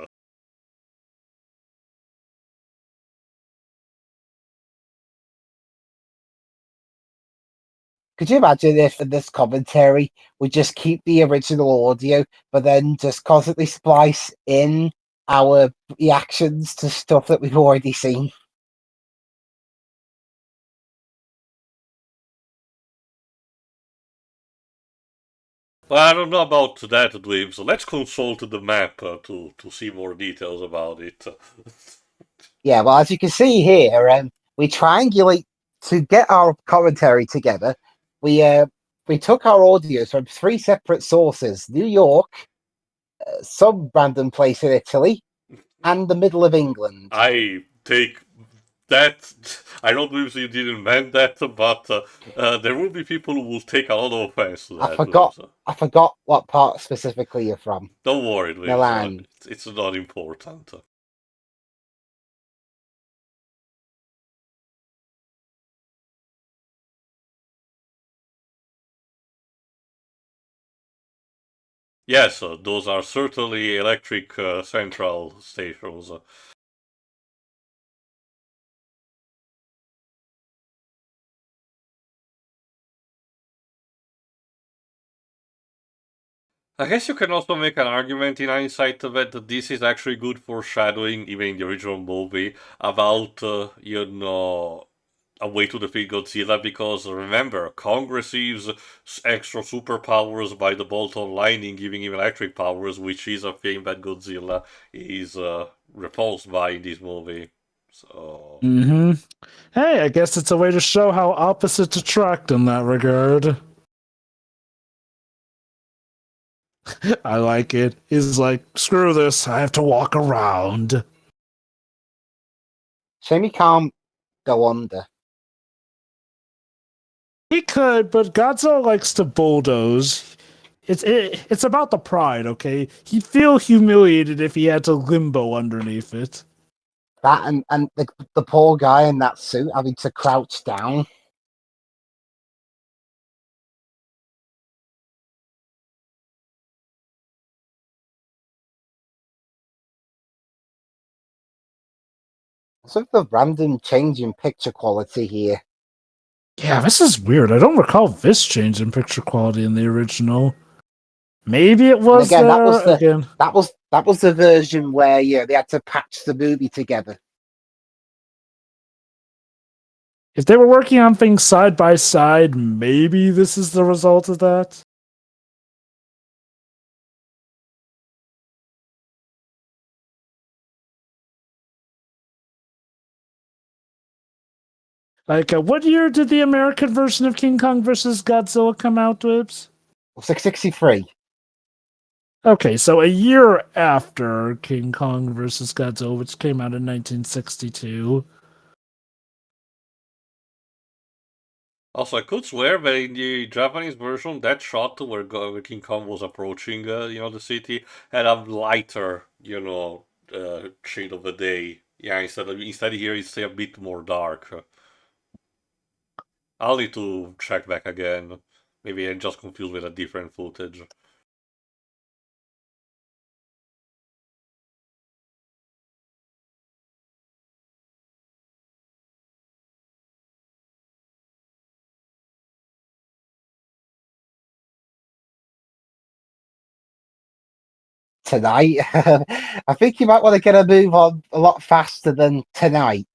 Could you imagine if in this commentary we just keep the original audio, but then just constantly splice in our reactions to stuff that we've already seen? Well, I don't know about that, Dweeb, so let's consult the map to see more details about it. Yeah, well, as you can see here, we triangulate to get our commentary together. We took our audios from 3 separate sources: New York, some random place in Italy, and the middle of England. I take that. I don't believe you didn't mean that, but there will be people who will take a lot of offense to that, Dweeb. I forgot what part specifically you're from. Don't worry, Dweeb. Milan. It's not important. Yes, those are certainly electric central stations. I guess you can also make an argument in hindsight that this is actually good foreshadowing, even in the original movie, about, a way to defeat Godzilla, because remember, Kong receives extra superpowers by the bolt-on lightning, giving him electric powers, which is a thing that Godzilla is repulsed by in this movie. So... Hey, I guess it's a way to show how opposites attract in that regard. I like it. He's like, screw this, I have to walk around. Shame he can't go under. He could, but Godzilla likes to bulldoze. It's about the pride, okay? He'd feel humiliated if he had to limbo underneath it. That and the poor guy in that suit having to crouch down. So the random change in picture quality here. Yeah, this is weird. I don't recall this change in picture quality in the original. Maybe it And was again, there again. that was the version where they had to patch the movie together. If they were working on things side by side, maybe this is the result of that. Like, what year did the American version of King Kong versus Godzilla come out, Dwibs? 663. Okay, so a year after King Kong versus Godzilla, which came out in 1962. Also, I could swear that in the Japanese version, that shot where King Kong was approaching, the city, had a lighter, shade of the day. Yeah, instead here it's a bit more dark. I'll need to check back again. Maybe I'm just confused with a different footage. Tonight, I think you might want to get a move on a lot faster than tonight.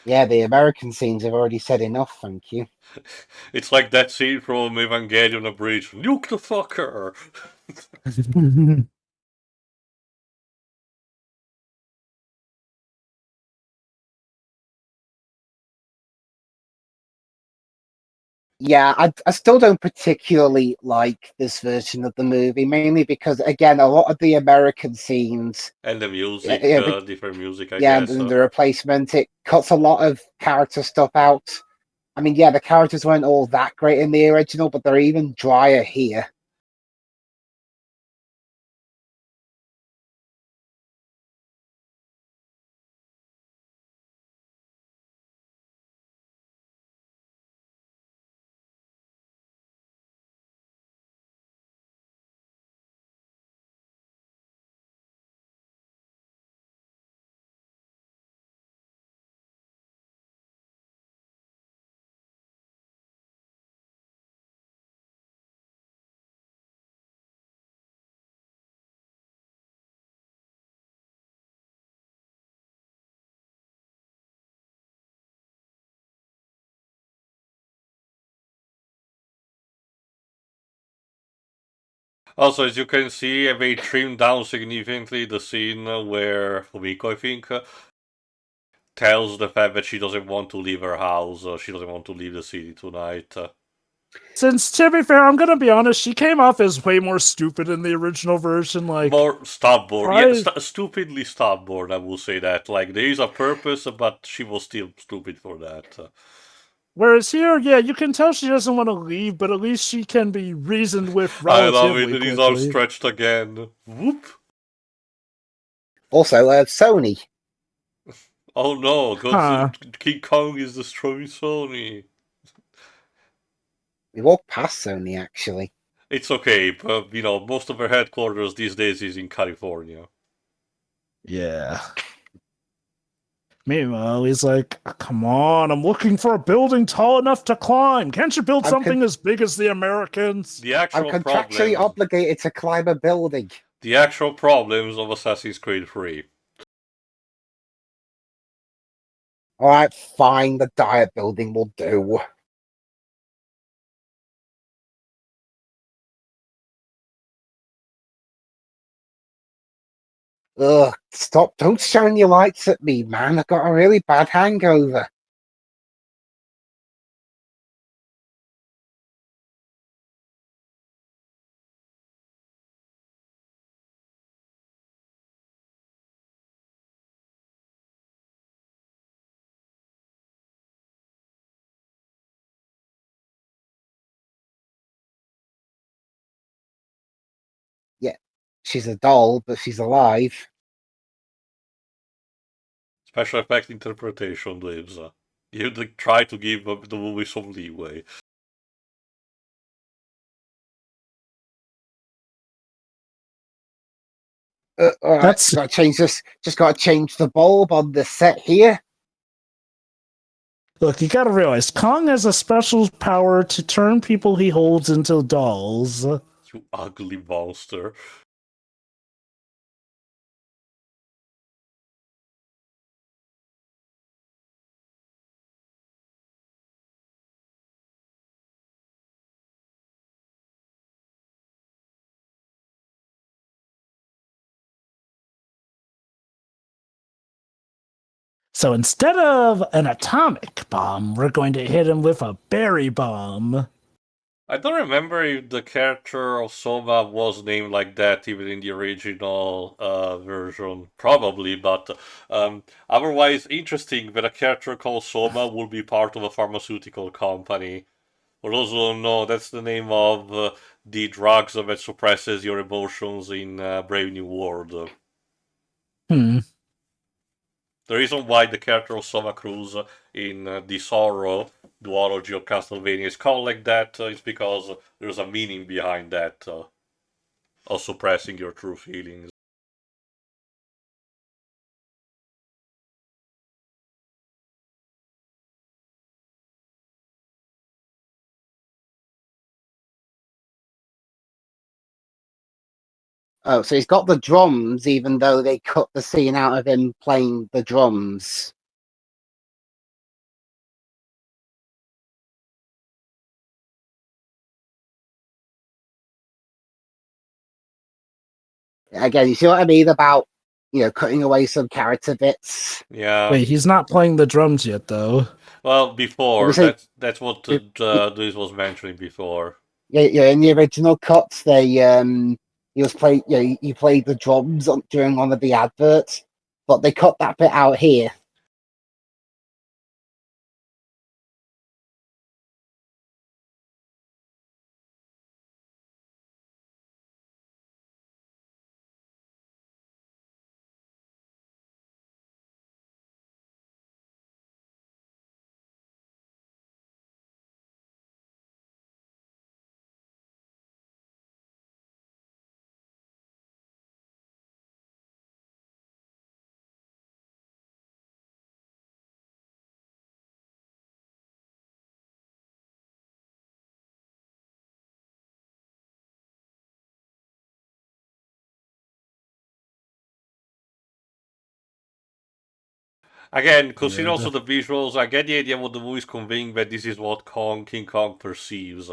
Yeah, the American scenes have already said enough, thank you. It's like that scene from Evangelion A Bridge. Nuke the fucker! Yeah, I still don't particularly like this version of the movie, mainly because, again, a lot of the American scenes, And the yeah, music, yeah, different music, I yeah, guess. and the replacement, it cuts a lot of character stuff out. I mean, yeah, the characters weren't all that great in the original, but they're even drier here. Also, as you can see, they trimmed down significantly the scene where Fumiko, I think, tells the fact that she doesn't want to leave her house, she doesn't want to leave the city tonight. Since, to be fair, I'm gonna be honest, she came off as way more stupid in the original version. Like, More stubborn, yeah, probably, stupidly stubborn. I will say that. Like there is a purpose, but she was still stupid for that. whereas here, yeah, you can tell she doesn't want to leave, but at least she can be reasoned with I love it. relatively It is quickly. outstretched again. Whoop! Also, Sony. Oh no, Huh. King Kong is destroying Sony. We walked past Sony, actually. It's okay, but most of their headquarters these days is in California. Yeah. Meanwhile, he's like, come on, I'm looking for a building tall enough to climb. Can't you build I'm something as big as the Americans? The I'm actual contractually problems, obligated to climb a building. the actual problems of Assassin's Creed 3. All right, fine. The diet building will do. Ugh, stop. Don't shine your lights at me, man. I've got a really bad hangover. Yeah, she's a doll, but she's alive. Special effect interpretation lives. You try to give the movie some leeway. All right, That's got to change this. Just got to change the bulb on the set here. Look, you gotta realize Kong has a special power to turn people he holds into dolls. You ugly monster. So instead of an atomic bomb, we're going to hit him with a berry bomb. I don't remember if the character of Soma was named like that even in the original version. Probably, but otherwise interesting that a character called Soma will be part of a pharmaceutical company. For those who don't know, that's the name of the drugs that suppresses your emotions in Brave New World. Hmm. The reason why the character of Soma Cruz in the Sorrow duology of Castlevania is called like that is because there's a meaning behind that of suppressing your true feelings. Oh, so he's got the drums, even though they cut the scene out of him playing the drums. Again, you see what I mean about cutting away some character bits. Yeah. Wait, he's not playing the drums yet, though. Well, before Obviously, that's what it, this was mentioning before. yeah, in the original cuts, he played the drums during one of the adverts, but they cut that bit out here. Again, consider Yeah, also the visuals. I get the idea what the movie is conveying, that this is what King Kong perceives.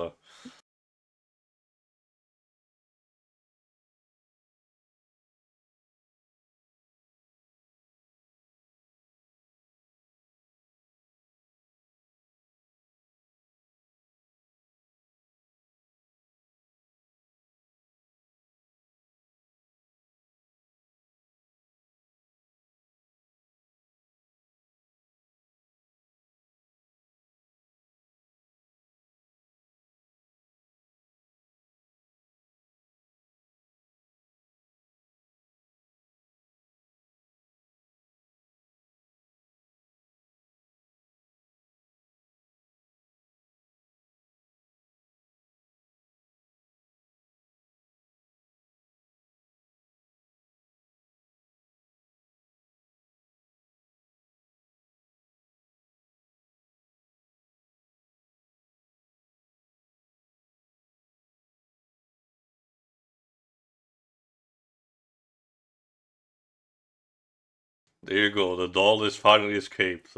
There you go. The doll is finally escaped.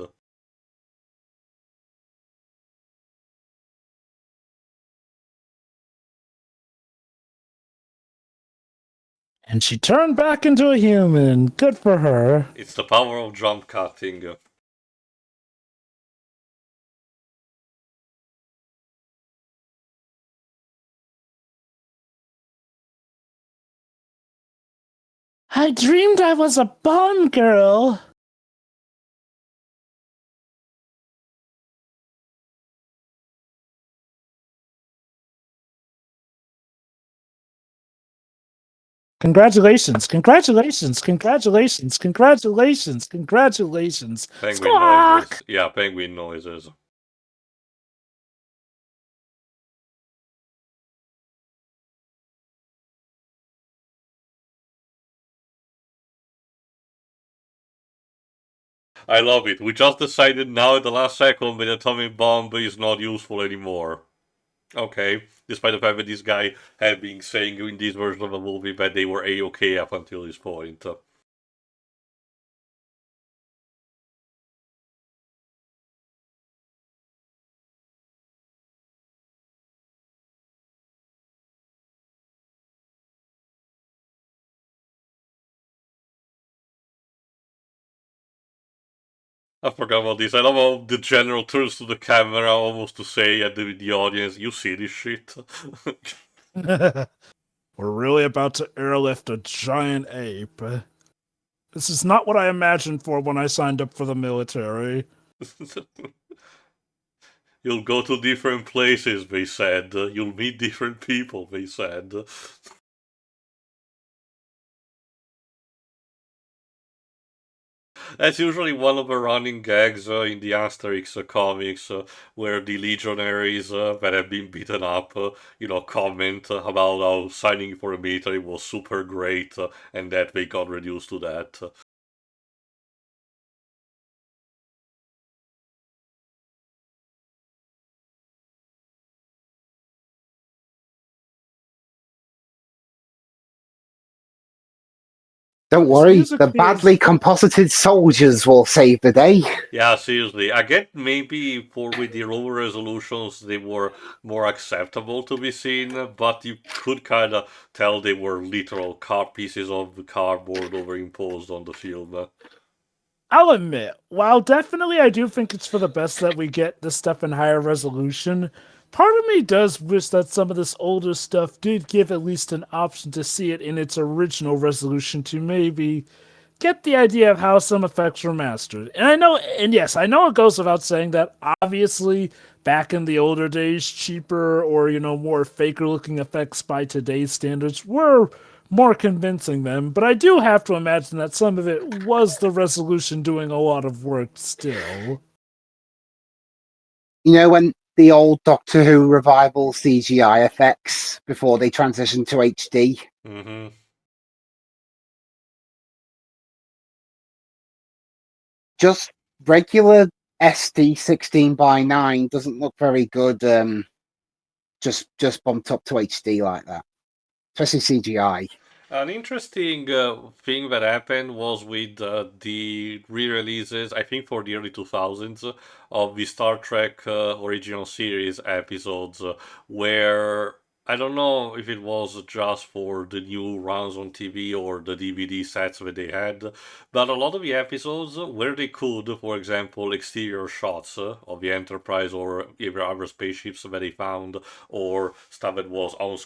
and she turned back into a human. Good for her. It's the power of jump cutting. I dreamed I was a Bond girl. Congratulations, congratulations, congratulations, congratulations, congratulations. Penguin Squawk! noises. Yeah, penguin noises. I love it. We just decided now at the last second that atomic bomb is not useful anymore. Okay, despite the fact that this guy had been saying in this version of the movie that they were A-okay up until this point. I forgot about this. I love how the general turns to the camera almost to say at the audience, you see this shit? We're really about to airlift a giant ape. This is not what I imagined for when I signed up for the military. You'll go to different places, they said. You'll meet different people, they said. That's usually one of the running gags in the Asterix comics, where the legionaries that have been beaten up, comment about how signing for the military was super great, and that they got reduced to that. Don't This worry, music the is badly composited soldiers will save the day. Yeah, seriously. I get maybe for with the lower resolutions they were more acceptable to be seen, but you could kind of tell they were literal car pieces of cardboard overimposed on the film. I'll admit, while definitely I do think it's for the best that we get this stuff in higher resolution, part of me does wish that some of this older stuff did give at least an option to see it in its original resolution to maybe get the idea of how some effects were mastered. And I know, and yes, I know it goes without saying that obviously back in the older days, cheaper or, more faker looking effects by today's standards were more convincing them, but I do have to imagine that some of it was the resolution doing a lot of work still. You know, when the old Doctor Who revival CGI effects before they transitioned to HD? Mm-hmm. Just regular SD 16:9 doesn't look very good. Just bumped up to HD like that, especially CGI. An interesting thing that happened was with the re-releases, I think for the early 2000s, of the Star Trek original series episodes, where I don't know if it was just for the new runs on TV or the DVD sets that they had, but a lot of the episodes where they could, for example, exterior shots of the Enterprise or either other spaceships that they found, or stuff that was on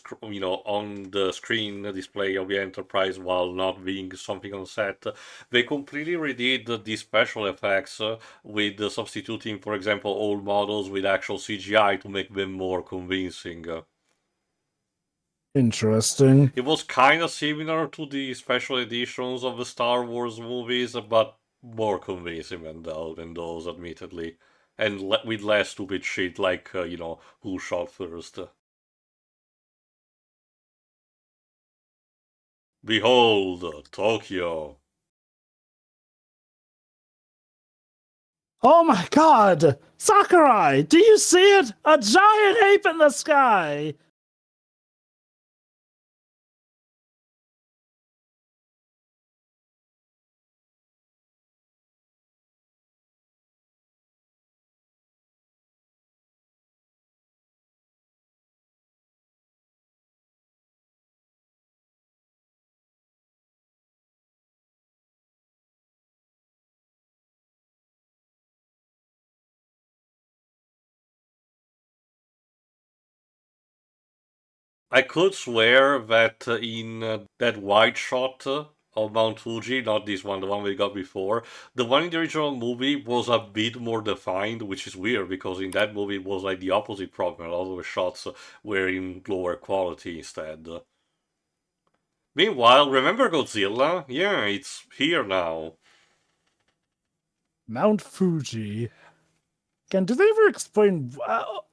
the screen display of the Enterprise while not being something on set. They completely redid the special effects with substituting, for example, old models with actual CGI to make them more convincing. Interesting. It was kind of similar to the special editions of the Star Wars movies, but more convincing than those, admittedly. And with less stupid shit like, who shot first. Behold, Tokyo. Oh my god! Sakurai! Do you see it? A giant ape in the sky! I could swear that in that wide shot of Mount Fuji, not this one, the one we got before, the one in the original movie was a bit more defined, which is weird because in that movie it was like the opposite problem. A lot of the shots were in lower quality instead. Meanwhile, remember Godzilla? Yeah, it's here now. Mount Fuji. Again, do they ever explain?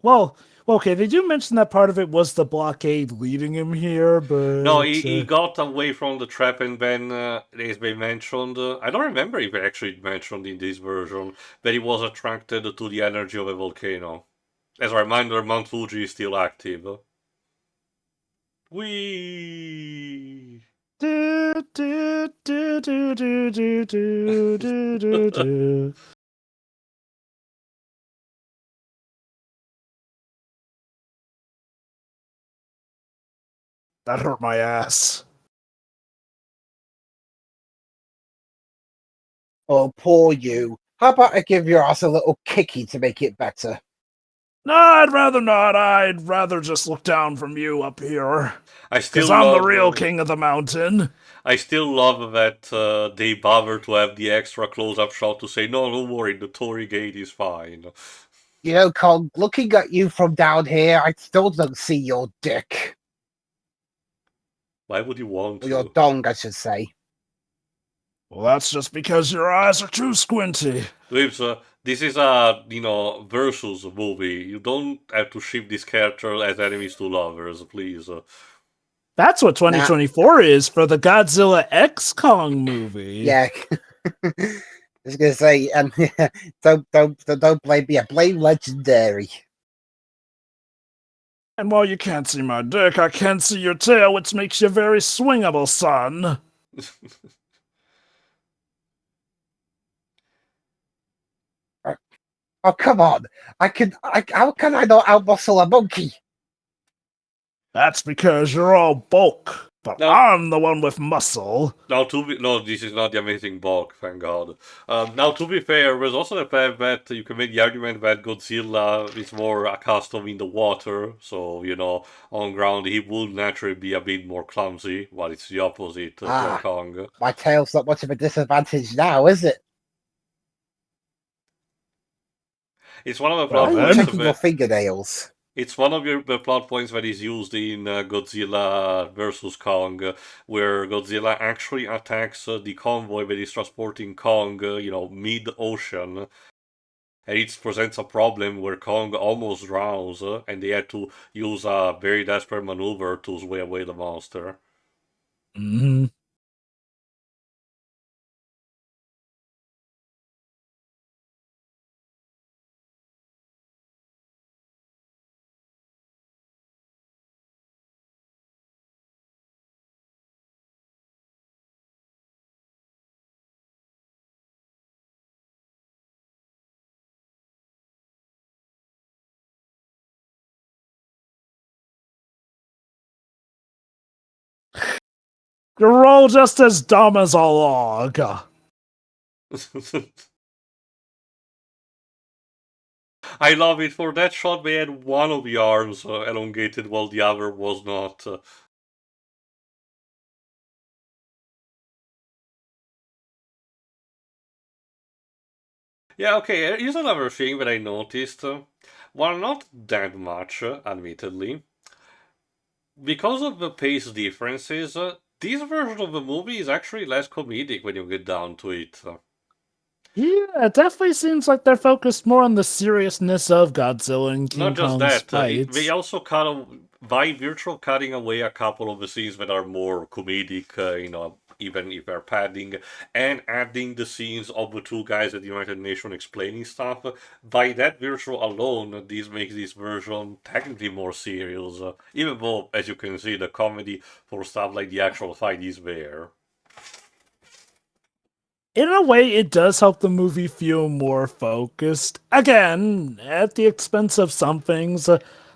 Well, okay, they do mention that part of it was the blockade leading him here, No, but he got away from the trap and then it's been mentioned. I don't remember if it actually mentioned in this version that he was attracted to the energy of a volcano. As a reminder, Mount Fuji is still active. Whee! do, do, do, do, do, do, do, do, do, do. That hurt my ass. Oh, poor you. How about I give your ass a little kicky to make it better? No, I'd rather not. I'd rather just look down from you up here. I Because still I'm the love. real king of the mountain. I still love that they bother to have the extra close-up shot to say, "No, don't worry, the Torii gate is fine." You know, Kong, looking at you from down here, I still don't see your dick. Why would you want Or your to? dong, I should say. Well, that's just because your eyes are too squinty. Lips, this is a versus movie. You don't have to ship this character as enemies to lovers, please. That's what Nah, 2024 is for the Godzilla X Kong movie. yeah. I was gonna say, and don't blame me. Blame Legendary. And while you can't see my dick, I can see your tail, which makes you very swingable, son. Oh, come on. How can I not outmuscle a monkey? That's because you're all bulk, but No, I'm the one with muscle. no, this is not the Amazing Bulk, thank God. Now, to be fair, there's also the fact that you can make the argument that Godzilla is more accustomed in the water, so, on ground he would naturally be a bit more clumsy, while it's the opposite for Ah, Kong. my tail's not much of a disadvantage now, is it? It's one of the Well Why plot are you points then, checking your that fingernails? it's one of the plot points that is used in Godzilla versus Kong, where Godzilla actually attacks the convoy that is transporting Kong, mid-ocean, and it presents a problem where Kong almost drowns, and they had to use a very desperate maneuver to sway away the monster. hmm you're all just as dumb as a log. I love it. For that shot, they had one of the arms elongated while the other was not. Yeah, okay, here's another thing that I noticed. While not that much, admittedly, because of the pace differences, this version of the movie is actually less comedic when you get down to it. Yeah, it definitely seems like they're focused more on the seriousness of Godzilla and Not King just Kong's that, they fights. also by virtue of cutting away a couple of the scenes that are more comedic, even if they're padding, and adding the scenes of the two guys at the United Nations explaining stuff, by that virtue alone, this makes this version technically more serious, even though, as you can see, the comedy for stuff like the actual fight is there. In a way, it does help the movie feel more focused. Again, at the expense of some things.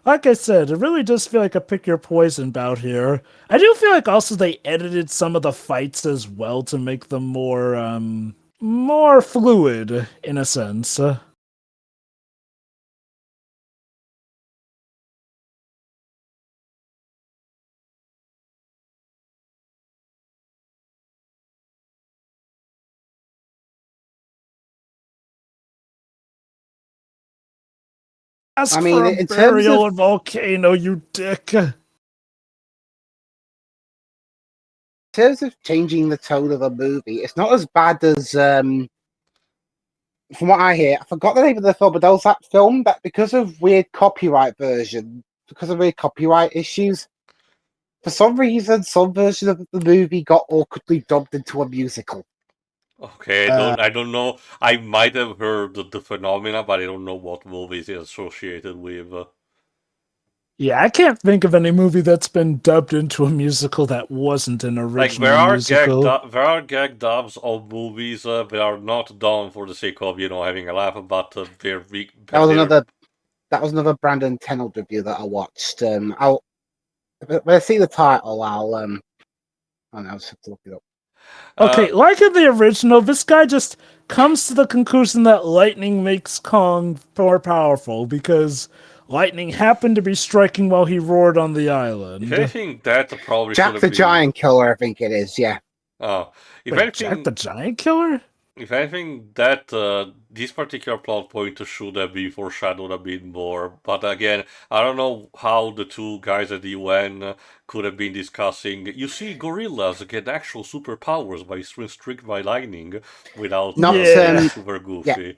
Like I said, it really does feel like a pick your poison bout here. I do feel like also they edited some of the fights as well to make them more fluid in a sense. I Ask for mean, a in terms burial of in volcano, you dick. changing the tone of a movie, it's not as bad as from what I hear. I forgot the name of the film, but there was that film that because of weird copyright issues, for some reason, some version of the movie got awkwardly dubbed into a musical. Okay, Uh, I don't know. I might have heard the phenomena, but I don't know what movies it's associated with. yeah, I can't think of any movie that's been dubbed into a musical that wasn't an Like original musical. there are gag dubs of movies that are not done for the sake of having a laugh, but That was they're another Brandon Tennant review that I watched. I'll when I see the title, I'll just have to look it up. uh Okay, like in the original, this guy just comes to the conclusion that lightning makes Kong more powerful because lightning happened to be striking while he roared on the if island. anything that probably should Jack have the been Giant Killer, I think it is. Yeah. uh if Wait, Jack the anything Giant Killer? if anything that this particular plot point should have been foreshadowed a bit more. But again, I don't know how the two guys at the UN could have been discussing. You see, gorillas get actual superpowers by struck by lightning without Not being Yeah. super yeah, goofy.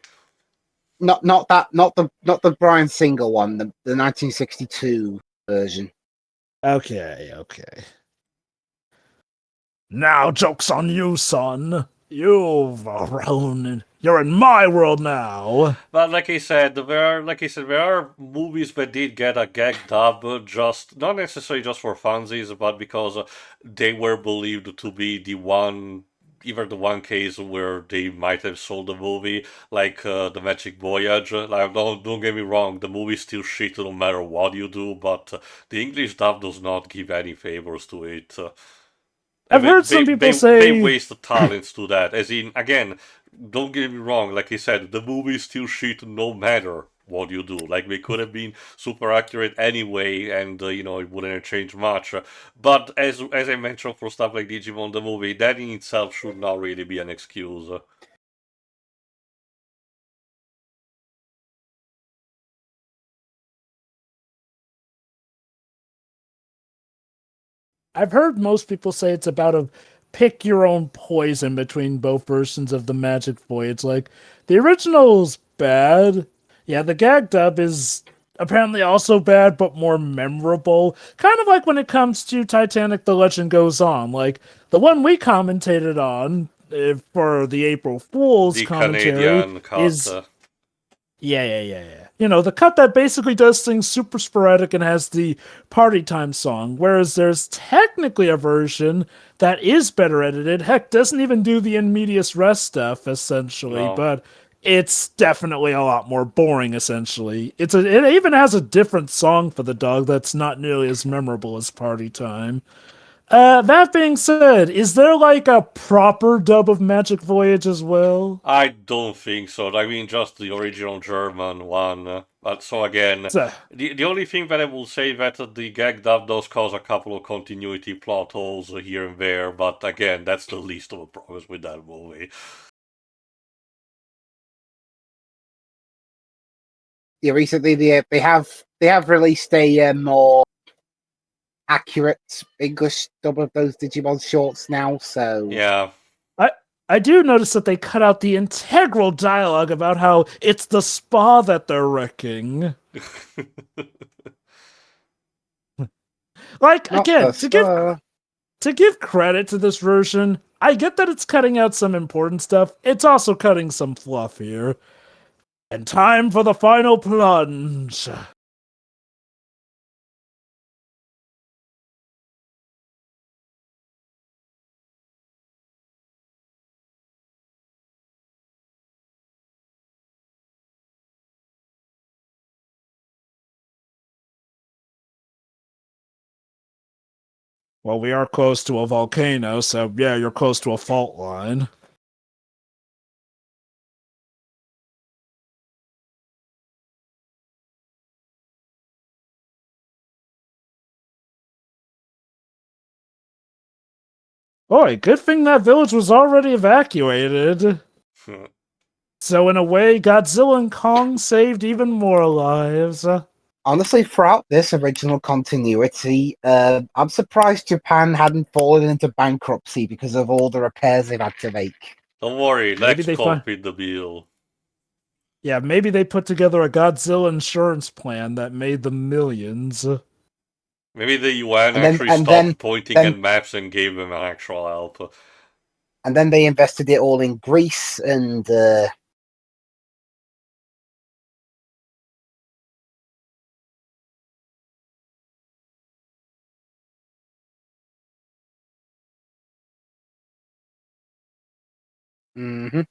not the Bryan Singer one, the 1962 version. Okay, okay. Now joke's on you, son. You're in my world now. But there are movies that did get a gag dub, just not necessarily just for funsies, but because they were believed to be the one even the one case where they might have sold the movie, like the Magic Voyage. Like, don't get me wrong, the movie's still shit no matter what you do, but the English dub does not give any favors to it. I've heard some people They say waste the talents to that. As in, again, don't get me wrong, like I said, the movie's still shit no matter what you do. Like, they could have been super accurate anyway, and, it wouldn't have changed much. But as I mentioned for stuff like Digimon the movie, that in itself should not really be an excuse. I've heard most people say it's about a pick your own poison between both versions of the Magic Voyage. Like, the original's bad. Yeah, the gag dub is apparently also bad, but more memorable. Kind of like when it comes to Titanic The Legend Goes On. Like, the one we commentated on for the April Fool's The commentary Canadian cut. is yeah. You know, the cut that basically does things super sporadic and has the party time song, whereas there's technically a version that is better edited. Heck, doesn't even do the in medias res stuff, essentially, No. but it's definitely a lot more boring, essentially. It even has a different song for the dog that's not nearly as memorable as Party Time. That being said, is there like a proper dub of Magic Voyage as well? I don't think so. I mean, just the original German one. But so again, So, the only thing that I will say that the gag dub does cause a couple of continuity plot holes here and there, but again, that's the least of the problems with that movie. Yeah, recently they have released a more accurate English dub of those Digimon shorts now. So Yeah. I do notice that they cut out the integral dialogue about how it's the spa that they're wrecking. Like, not again, the to give credit to this version, I get that it's cutting out some important stuff. It's also cutting some fluff here. And time for the final plunge. Well, we are close to a volcano, so yeah, you're close to a fault line. Boy, good thing that village was already evacuated. So in a way, Godzilla and Kong saved even more lives. honestly, throughout this original continuity, I'm surprised Japan hadn't fallen into bankruptcy because of all the repairs they've had to make. Don't worry, Maybe let's they find. copy the bill. Yeah, maybe they put together a Godzilla insurance plan that made them millions. Maybe the UN And then- actually and stopped then- pointing then- at maps and gave them actual help. And then they invested it all in Greece and mhm.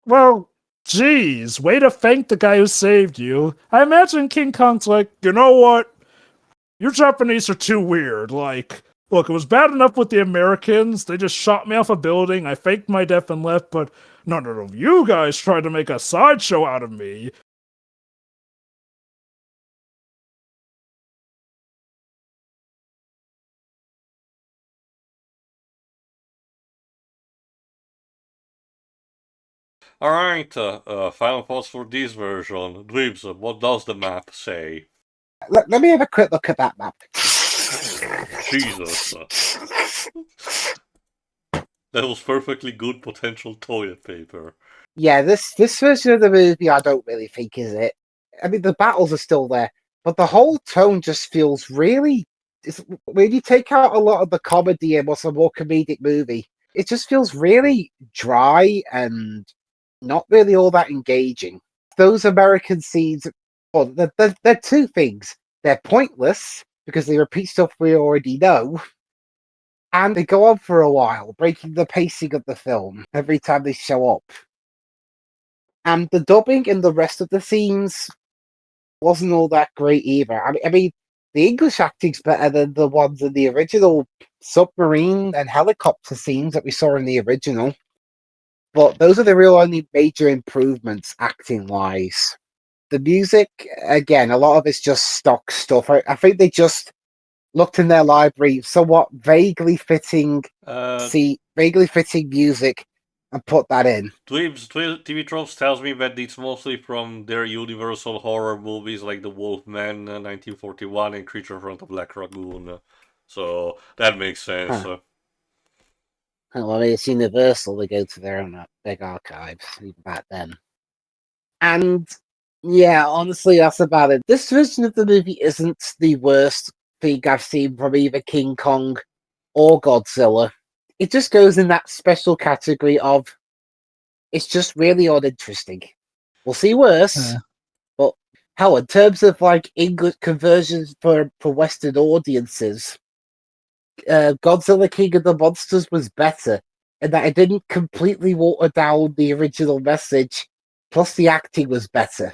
Well, geez, way to thank the guy who saved you. I imagine King Kong's like, you know what? You Japanese are too weird. Like, look, it was bad enough with the Americans. They just shot me off a building. I faked my death and left, but none of you guys tried to make a sideshow out of me. Alright, final thoughts for this version. Dribs, what does the map say? Let me have a quick look at that map. Jesus. That was perfectly good potential toilet paper. Yeah, this version of the movie I don't really think is it. I mean, the battles are still there, but the whole tone just feels really. When you take out a lot of the comedy and what's a more comedic movie, it just feels really dry and not really all that engaging. Those American scenes, well, they're two things. They're pointless because they repeat stuff we already know, and they go on for a while, breaking the pacing of the film every time they show up. And the dubbing in the rest of the scenes wasn't all that great either. I mean, the English acting's better than the ones in the original submarine and helicopter scenes that we saw in the original. But those are the real only major improvements acting wise. The music, again, a lot of it's just stock stuff. I think they just looked in their library, somewhat vaguely fitting music, and put that in. TV Tropes tells me that it's mostly from their Universal horror movies like The Wolfman, 1941, and Creature from the Black Lagoon. So that makes sense. Huh. Well, I mean, it's Universal. They go to their own big archives, even back then. And yeah, honestly, that's about it. This version of the movie isn't the worst thing I've seen from either King Kong or Godzilla. It just goes in that special category of it's just really uninteresting. We'll see worse, but hell, in terms of like English conversions for Western audiences, Godzilla King of the Monsters was better in that it didn't completely water down the original message. Plus, the acting was better,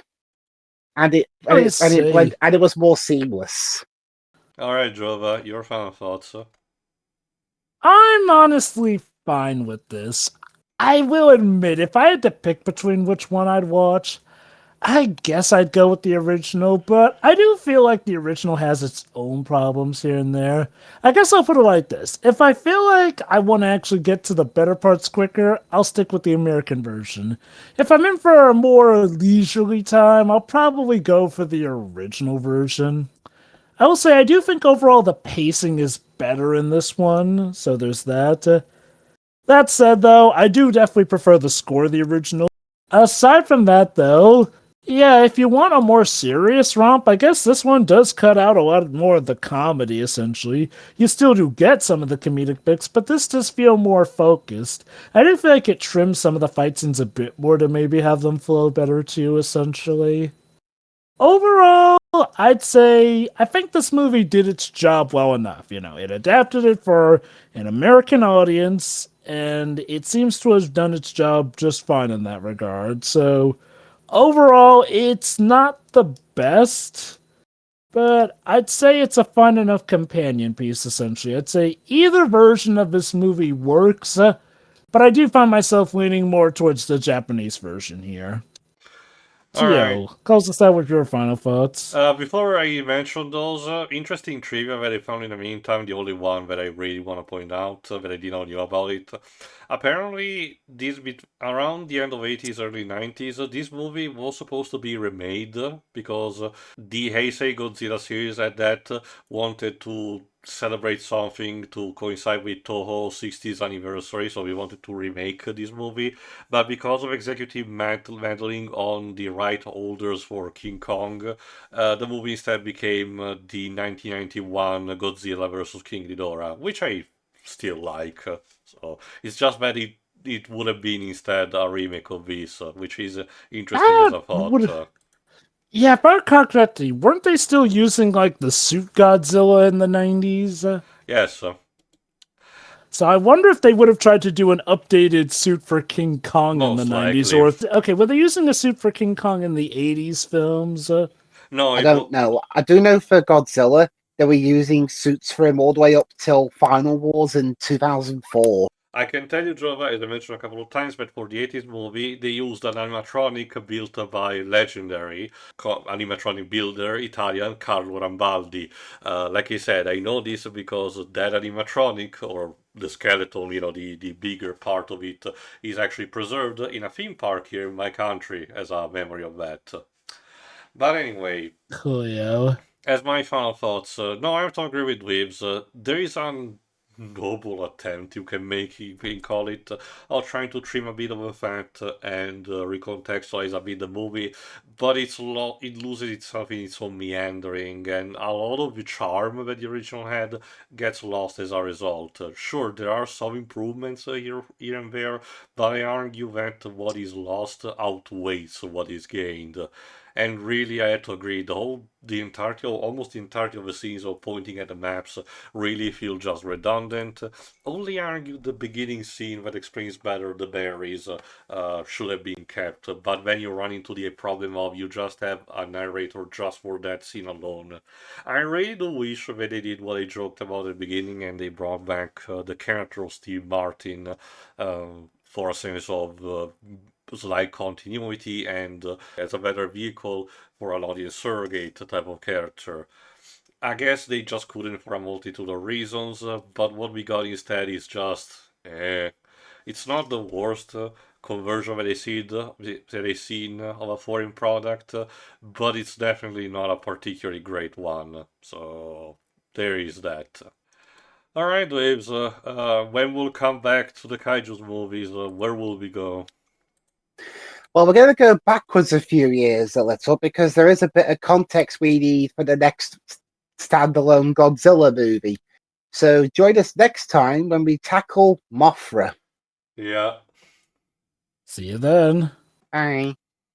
and it was more seamless. All right, Jova, your final thoughts. I'm honestly fine with this. I will admit, if I had to pick between which one I'd watch, I guess I'd go with the original, but I do feel like the original has its own problems here and there. I guess I'll put it like this. If I feel like I want to actually get to the better parts quicker, I'll stick with the American version. If I'm in for a more leisurely time, I'll probably go for the original version. I will say I do think overall the pacing is better in this one, so there's that. That said, though, I do definitely prefer the score of the original. Aside from that, though, yeah, if you want a more serious romp, I guess this one does cut out a lot more of the comedy, essentially. You still do get some of the comedic bits, but this does feel more focused. I do feel like it trims some of the fight scenes a bit more to maybe have them flow better, too, essentially. Overall, I'd say I think this movie did its job well enough. It adapted it for an American audience, and it seems to have done its job just fine in that regard. So, overall, it's not the best, but I'd say it's a fun enough companion piece, essentially. I'd say either version of this movie works, but I do find myself leaning more towards the Japanese version here. All right. Tio, close us out with your final thoughts. Before I mention those interesting trivia that I found in the meantime, the only one that I really want to point out that I did not know about it. Apparently, this bit around the end of 80s, early 90s, this movie was supposed to be remade because the Heisei Godzilla series at that wanted to celebrate something to coincide with Toho's 60th anniversary, so we wanted to remake this movie. But because of executive meddling on the right holders for King Kong, the movie instead became the 1991 Godzilla vs. King Ghidorah, which I still like. So it's just that it would have been instead a remake of this, which is interesting as a thought. Yeah, if I recall correctly, weren't they still using like the suit Godzilla in the 90s? Yes. So I wonder if they would have tried to do an updated suit for King Kong in the Most 90s, likely. okay, were they using a suit for King Kong in the 80s films? No, I don't know. I do know for Godzilla, they were using suits for him all the way up till Final Wars in 2004. I can tell you, Jova, as I mentioned a couple of times, that for the 80s movie, they used an animatronic built by legendary animatronic builder, Italian Carlo Rambaldi. Like I said, I know this because that animatronic, or the skeleton, the bigger part of it, is actually preserved in a theme park here in my country as a memory of that. But anyway, Coolio. as my final thoughts, no, I have to agree with Weaves. There is an noble attempt you can call it, of trying to trim a bit of the fat and recontextualize a bit the movie, but it loses itself in its own meandering, and a lot of the charm that the original had gets lost as a result. Sure, there are some improvements here and there, but I argue that what is lost outweighs what is gained. And really, I had to agree. Almost the entirety of the scenes of pointing at the maps really feel just redundant. Only argue the beginning scene that explains better the berries should have been kept. But when you run into the problem of you just have a narrator just for that scene alone, I really do wish that they did what I joked about at the beginning and they brought back the character of Steve Martin for a sense of slight continuity and as a better vehicle for an audience surrogate type of character. I guess they just couldn't for a multitude of reasons, but what we got instead is just it's not the worst conversion that I seen of a foreign product, but it's definitely not a particularly great one. So there is that. All right, Waves. When we'll come back to the Kaiju's movies, where will we go? Well, we're going to go backwards a few years a little because there is a bit of context we need for the next standalone Godzilla movie. So join us next time when we tackle Mothra. Yeah. See you then. Bye.